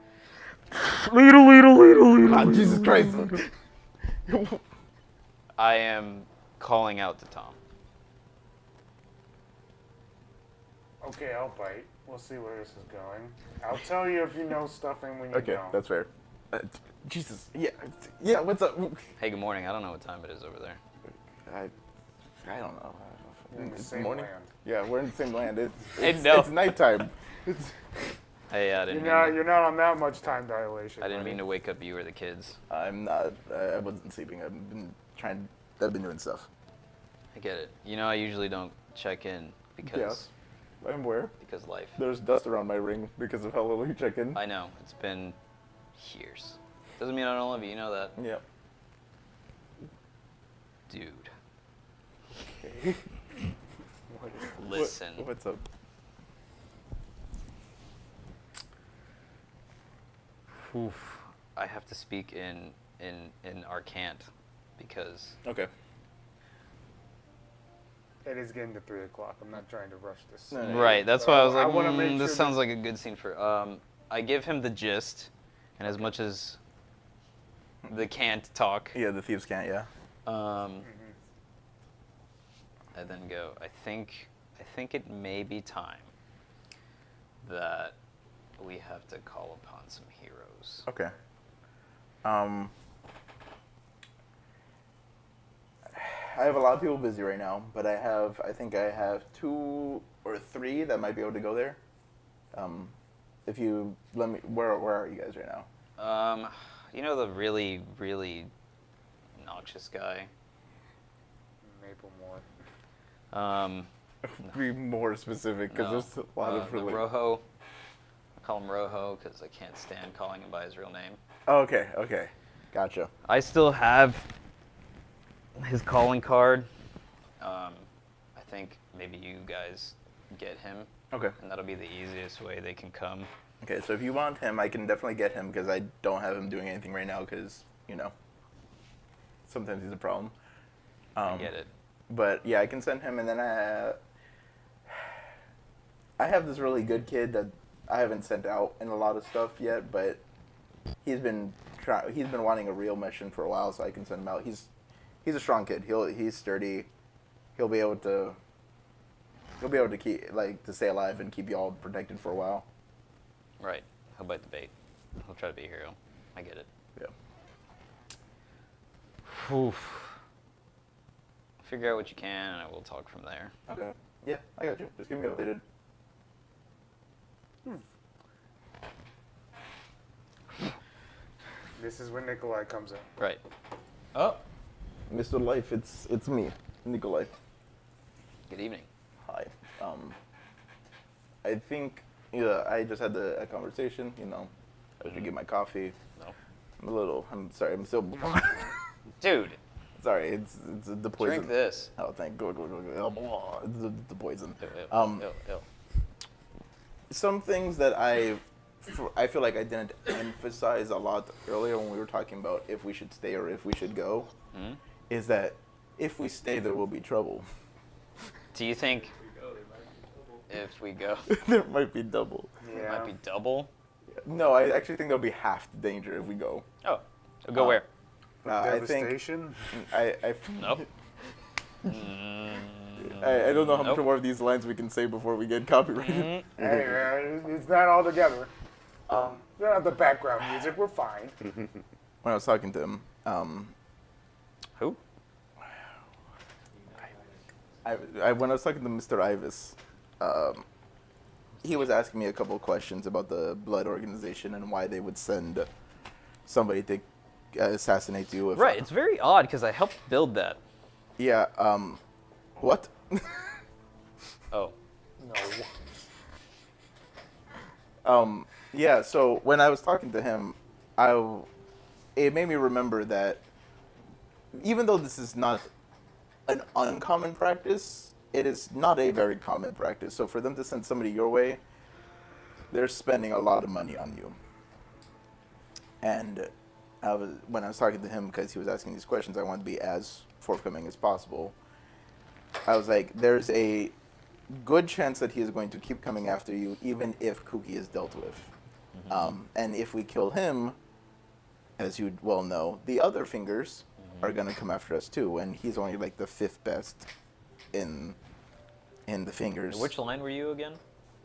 Ah, Jesus Christ. I am calling out to Tom. Okay, I'll bite. We'll see where this is going. I'll tell you if you know stuffing when you Okay, don't. that's fair. Jesus. Yeah. What's up? Hey, good morning. I don't know what time it is over there. I don't know. You're in the It's same morning. land. Yeah, we're in the same land. I know. It's nighttime. Hey, I didn't You're not on that much time dilation. I didn't buddy. mean to wake up you or the kids. I'm not. I wasn't sleeping. I've been doing stuff. I get it. I usually don't check in because Yes. I'm aware. because life. There's dust around my ring because of how little you check in. I know. It's been years. Doesn't mean I don't love you. You know that. Yeah. Dude, Okay. listen. What's up? Oof. I have to speak in Arcant because Okay. It is getting to 3 o'clock. I'm not trying to rush this. No, no, right. That's why I was I like, wanna make this sure sounds that- like a good scene for. I give him the gist, and as much as the can't talk. Yeah, the thieves can't. Yeah. I then go. I think it may be time that we have to call upon some heroes. Okay. I have a lot of people busy right now, but I think I have 2 or 3 that might be able to go there. If you let me, where are you guys right now? You know the really, really noxious guy? Maplemore. Be more specific, because No, there's a lot of the really. Rojo. I call him Rojo because I can't stand calling him by his real name. Oh, okay, gotcha. I still have his calling card. I think maybe you guys get him, Okay. and that'll be the easiest way they can come. Okay, so if you want him, I can definitely get him, because I don't have him doing anything right now, because, sometimes he's a problem. I get it. But yeah, I can send him, and then I have this really good kid that I haven't sent out in a lot of stuff yet, but he's been wanting a real mission for a while, so I can send him out. He's a strong kid. He's sturdy. He'll be able to keep to stay alive and keep you all protected for a while. Right. He'll bite the bait. He'll try to be a hero. I get it. Yeah. Oof. Figure out what you can, and I will talk from there. Okay. Yeah, I got you. Just keep me updated. This is when Nikolai comes in. Right. Oh. Mr. Life, it's me, Nikolai. Good evening. Hi. I think I just had a conversation. I was drinking my coffee. No. I'm sorry. I'm still. Dude. Sorry. It's the poison. Drink this. Oh, thank God. It's the poison. Ew. Some things that I feel like I didn't emphasize a lot earlier when we were talking about if we should stay or if we should go, is that if we stay, there will be trouble. Do you think if we go, There might be double. it might be double? No, I actually think there'll be half the danger if we go. Oh. Go where? I think Devastation? Nope. I don't know how much Nope. more of these lines we can say before we get copyrighted. Hey, man, it's not all together. They're not the background music. We're fine. When I was talking to him, Who? when I was talking to Mr. Ivis, he was asking me a couple of questions about the Blood Organization and why they would send somebody to assassinate you. If Right. It's very odd because I helped build that. Yeah. What? Oh. No. Yeah. So when I was talking to him, it made me remember that even though this is not an uncommon practice, it is not a very common practice. So for them to send somebody your way, they're spending a lot of money on you. And when I was talking to him, because he was asking these questions, I wanted to be as forthcoming as possible. I was like, there's a good chance that he is going to keep coming after you, even if Kuki is dealt with. And if we kill him, as you well know, the other fingers are going to come after us too, and he's only like the 5th best in the fingers. Which line were you again?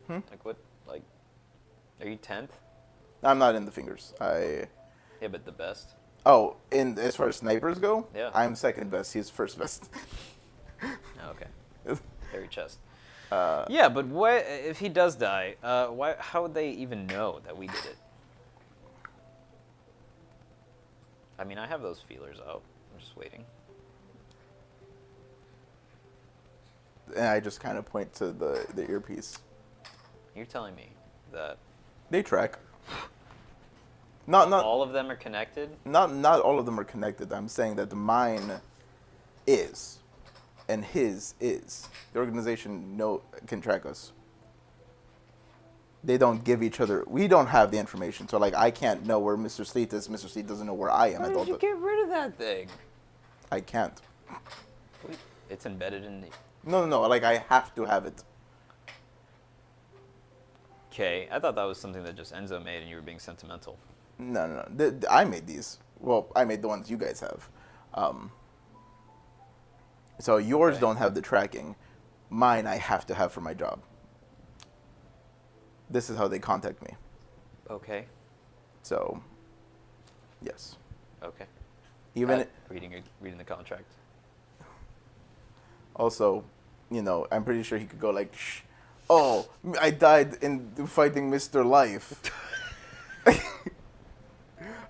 Like what? Like, are you 10th? I'm not in the fingers. Yeah, but the best. Oh, as far as snipers go, Yeah. I'm 2nd best. He's 1st best. Oh, okay. Hairy chest. Yeah, but what if he does die? Why? How would they even know that we did it? I mean, I have those feelers out. I'm just waiting. And I just kind of point to the earpiece. You're telling me that They track. Not all of them are connected? not all of them are connected. I'm saying that mine is, and his is. The organization can track us. They don't give each other. We don't have the information. So like, I can't know where Mr. Sleet is. Mr. Sleet doesn't know where I am. How did you get rid of that thing? I can't. It's embedded in the... No. Like, I have to have it. Okay, I thought that was something that just Enzo made and you were being sentimental. No. I made these. Well, I made the ones you guys have. So yours Okay. don't have the tracking. Mine I have to have for my job. This is how they contact me. Okay. So, yes. Okay. Even reading the contract. also, I'm pretty sure he could go like, shh. Oh, I died in fighting Mr. Life.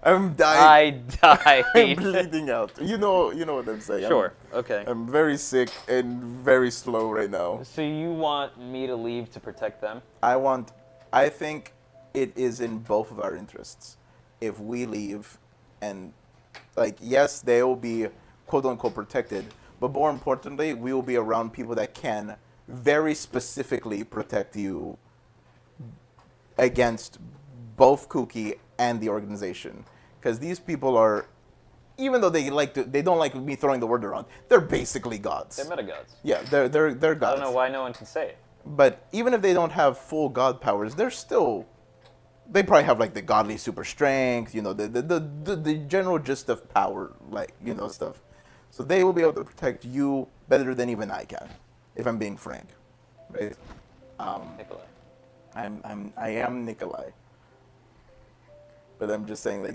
I'm dying. I I'm died. bleeding out. You know what I'm saying. Sure. Okay. I'm very sick and very slow right now. So you want me to leave to protect them? I think it is in both of our interests if we leave and, yes, they will be quote unquote protected, but more importantly, we will be around people that can very specifically protect you against both Kuki and the organization. Because these people are, even though they don't like me throwing the word around, they're basically gods. They're metagods. Yeah, they're gods. I don't know why no one can say it. But even if they don't have full god powers, they probably have the godly super strength, the general gist of power, stuff. So they will be able to protect you better than even I can, if I'm being frank, right? Nikolai. I am Nikolai, but I'm just saying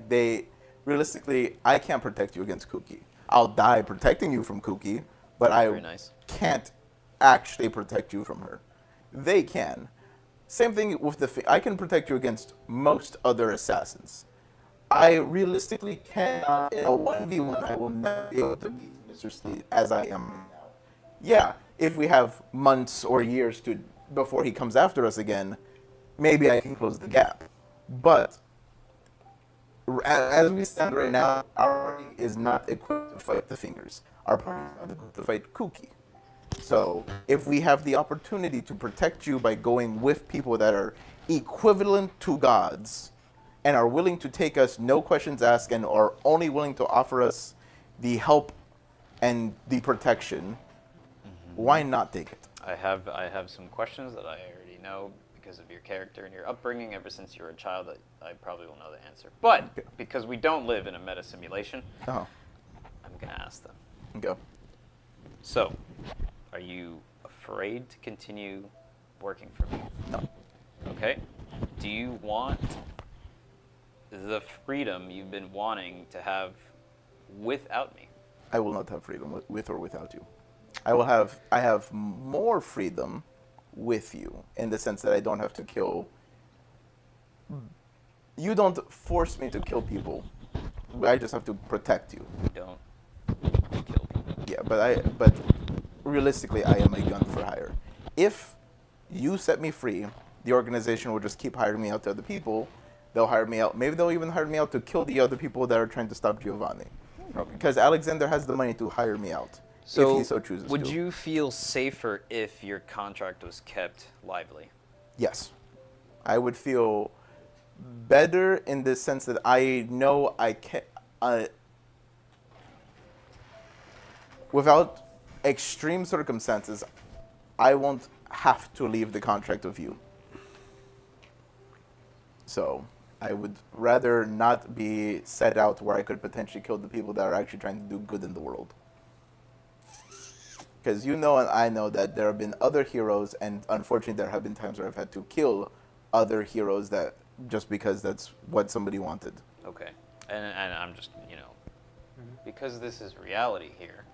realistically, I can't protect you against Kuki. I'll die protecting you from Kuki, but Very nice. can't actually protect you from her. They can. Same thing with I can protect you against most other assassins. I realistically cannot, in a 1v1, I will never be able to beat Mr. Steed as I am right now. Yeah, if we have months or years before he comes after us again, maybe I can close the gap. But as we stand right now, our party is not equipped to fight the Fingers. Our party is not equipped to fight Kuki. So if we have the opportunity to protect you by going with people that are equivalent to gods and are willing to take us, no questions asked, and are only willing to offer us the help and the protection, why not take it? I have some questions that I already know because of your character and your upbringing ever since you were a child. I probably will know the answer. But because we don't live in a meta simulation, Oh, I'm going to ask them. go. So, are you afraid to continue working for me? No. Okay. Do you want the freedom you've been wanting to have without me? I will not have freedom with or without you. I have more freedom with you in the sense that I don't have to kill. You don't force me to kill people. I just have to protect you. Don't kill people. Yeah, but realistically, I am a gun for hire. If you set me free, the organization will just keep hiring me out to other people. They'll hire me out. Maybe they'll even hire me out to kill the other people that are trying to stop Giovanni. Because Alexander has the money to hire me out if he so chooses would to. you feel safer if your contract was kept lively? Yes. I would feel better in the sense that I know I can, without extreme circumstances, I won't have to leave the contract with you. So I would rather not be set out where I could potentially kill the people that are actually trying to do good in the world. Because you know and I know that there have been other heroes, and unfortunately there have been times where I've had to kill other heroes that just because that's what somebody wanted. Okay. And I'm just, because this is reality here,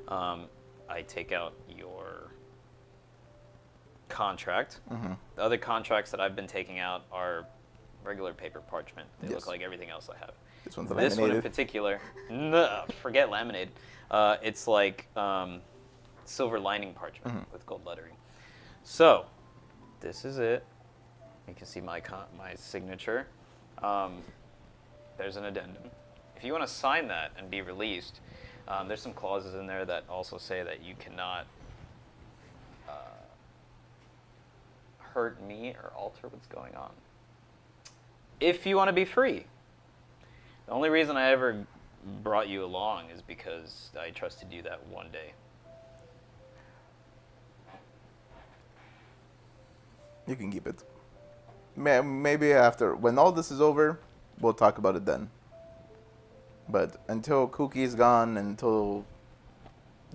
I take out your contract. Mm-hmm. The other contracts that I've been taking out are regular paper parchment. They Yes. look like everything else I have. This one's This one in laminated. particular, no, forget laminated. It's like silver lining parchment with gold lettering. So, this is it. You can see my signature. There's an addendum. If you want to sign that and be released, there's some clauses in there that also say that you cannot hurt me or alter what's going on. If you want to be free. The only reason I ever brought you along is because I trusted you that one day. You can keep it. Maybe after, when all this is over, we'll talk about it then. But until Cookie's gone, until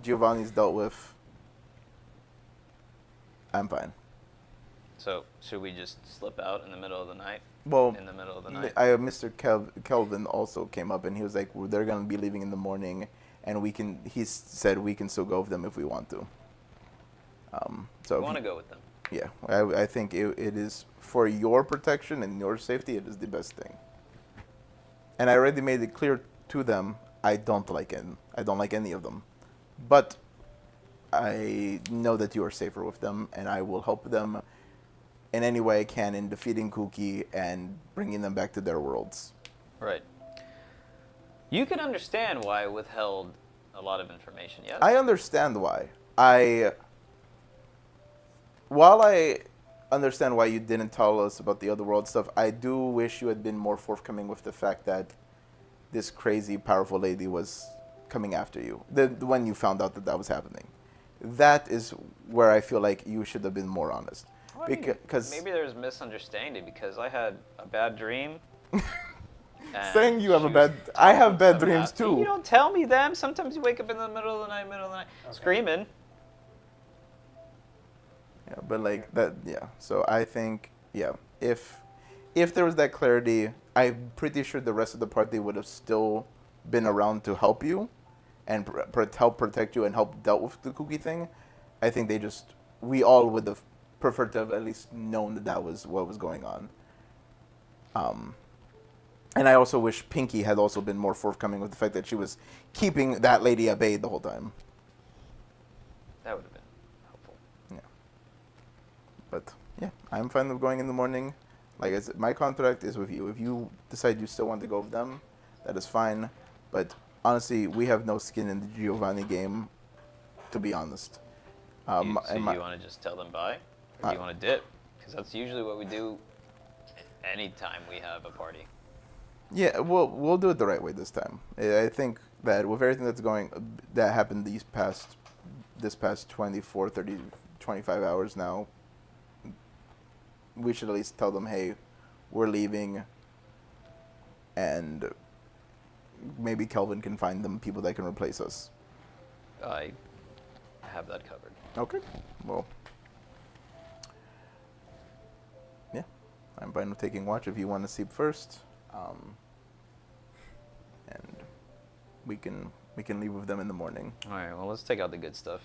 Giovanni's dealt with, I'm fine. So should we just slip out in the middle of the night? Well, In the middle of the night. Mr. Kelvin also came up, and he was like, well, they're gonna be leaving in the morning, and we can. He said we can still go with them if we want to. So I want to go with them. yeah, I think it is for your protection and your safety. It is the best thing. And I already made it clear to them I don't like any of them, but I know that you are safer with them, and I will help them in any way I can in defeating Cookie and bringing them back to their worlds. Right. You can understand why I withheld a lot of information, yes? I understand why. While I understand why you didn't tell us about the other world stuff, I do wish you had been more forthcoming with the fact that this crazy, powerful lady was coming after you. When you found out that was happening. That is where I feel like you should have been more honest. Well, I mean, Because maybe there's misunderstanding because I had a bad dream. and saying you have she a was bad... I have talking bad about- dreams too. You don't tell me them. Sometimes you wake up in the middle of the night, screaming. Yeah, but like that, yeah. So I think, yeah, if there was that clarity, I'm pretty sure the rest of the party would have still been around to help you, and help protect you and help dealt with the Cookie thing. I think we all would have preferred to have at least known that was what was going on. And I also wish Pinky had also been more forthcoming with the fact that she was keeping that lady at bay the whole time. That would have been helpful. Yeah. But yeah, I'm fine with going in the morning. Like I said, my contract is with you. If you decide you still want to go with them, that is fine. But honestly, we have no skin in the Giovanni game, to be honest. So you want to just tell them bye? Or do you want to dip? Because that's usually what we do anytime we have a party. Yeah, we'll do it the right way this time. I think that with everything that happened this past 24, 30, 25 hours now, we should at least tell them, hey, we're leaving, and maybe Kelvin can find them people that can replace us. I have that covered. Okay. Well, yeah, I'm fine with taking watch if you want to sleep first, and we can leave with them in the morning. All right. Well, let's take out the good stuff.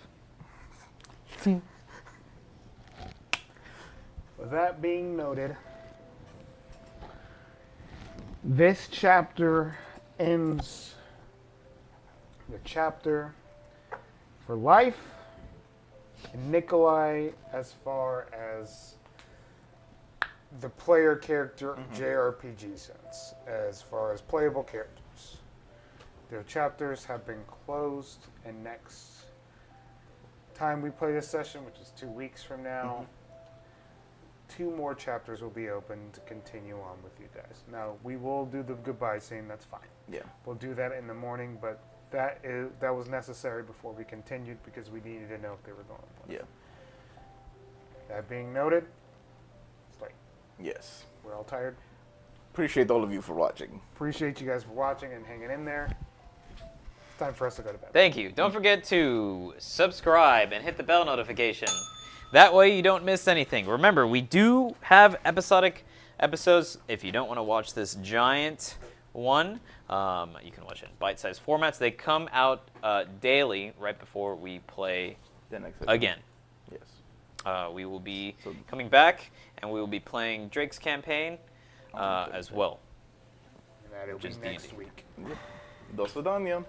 With that being noted, this chapter ends the chapter for life and Nikolai as far as the player character JRPG sense, as far as playable characters. Their chapters have been closed, and next time we play this session, which is 2 weeks from now, 2 more chapters will be open to continue on with you guys. Now, we will do the goodbye scene, that's fine. Yeah. We'll do that in the morning, but that was necessary before we continued because we needed to know if they were going to. Yeah. That being noted, it's late. Yes. We're all tired. Appreciate all of you for watching. Appreciate you guys for watching and hanging in there. It's time for us to go to bed. Thank you. Don't forget to subscribe and hit the bell notification. That way you don't miss anything. Remember, we do have episodic episodes. If you don't want to watch this giant one, you can watch it in bite-sized formats. They come out daily right before we play The next again. Yes. We will be coming back, and we will be playing Drake's campaign as well. And that'll be Just next D&D. week. До свидания.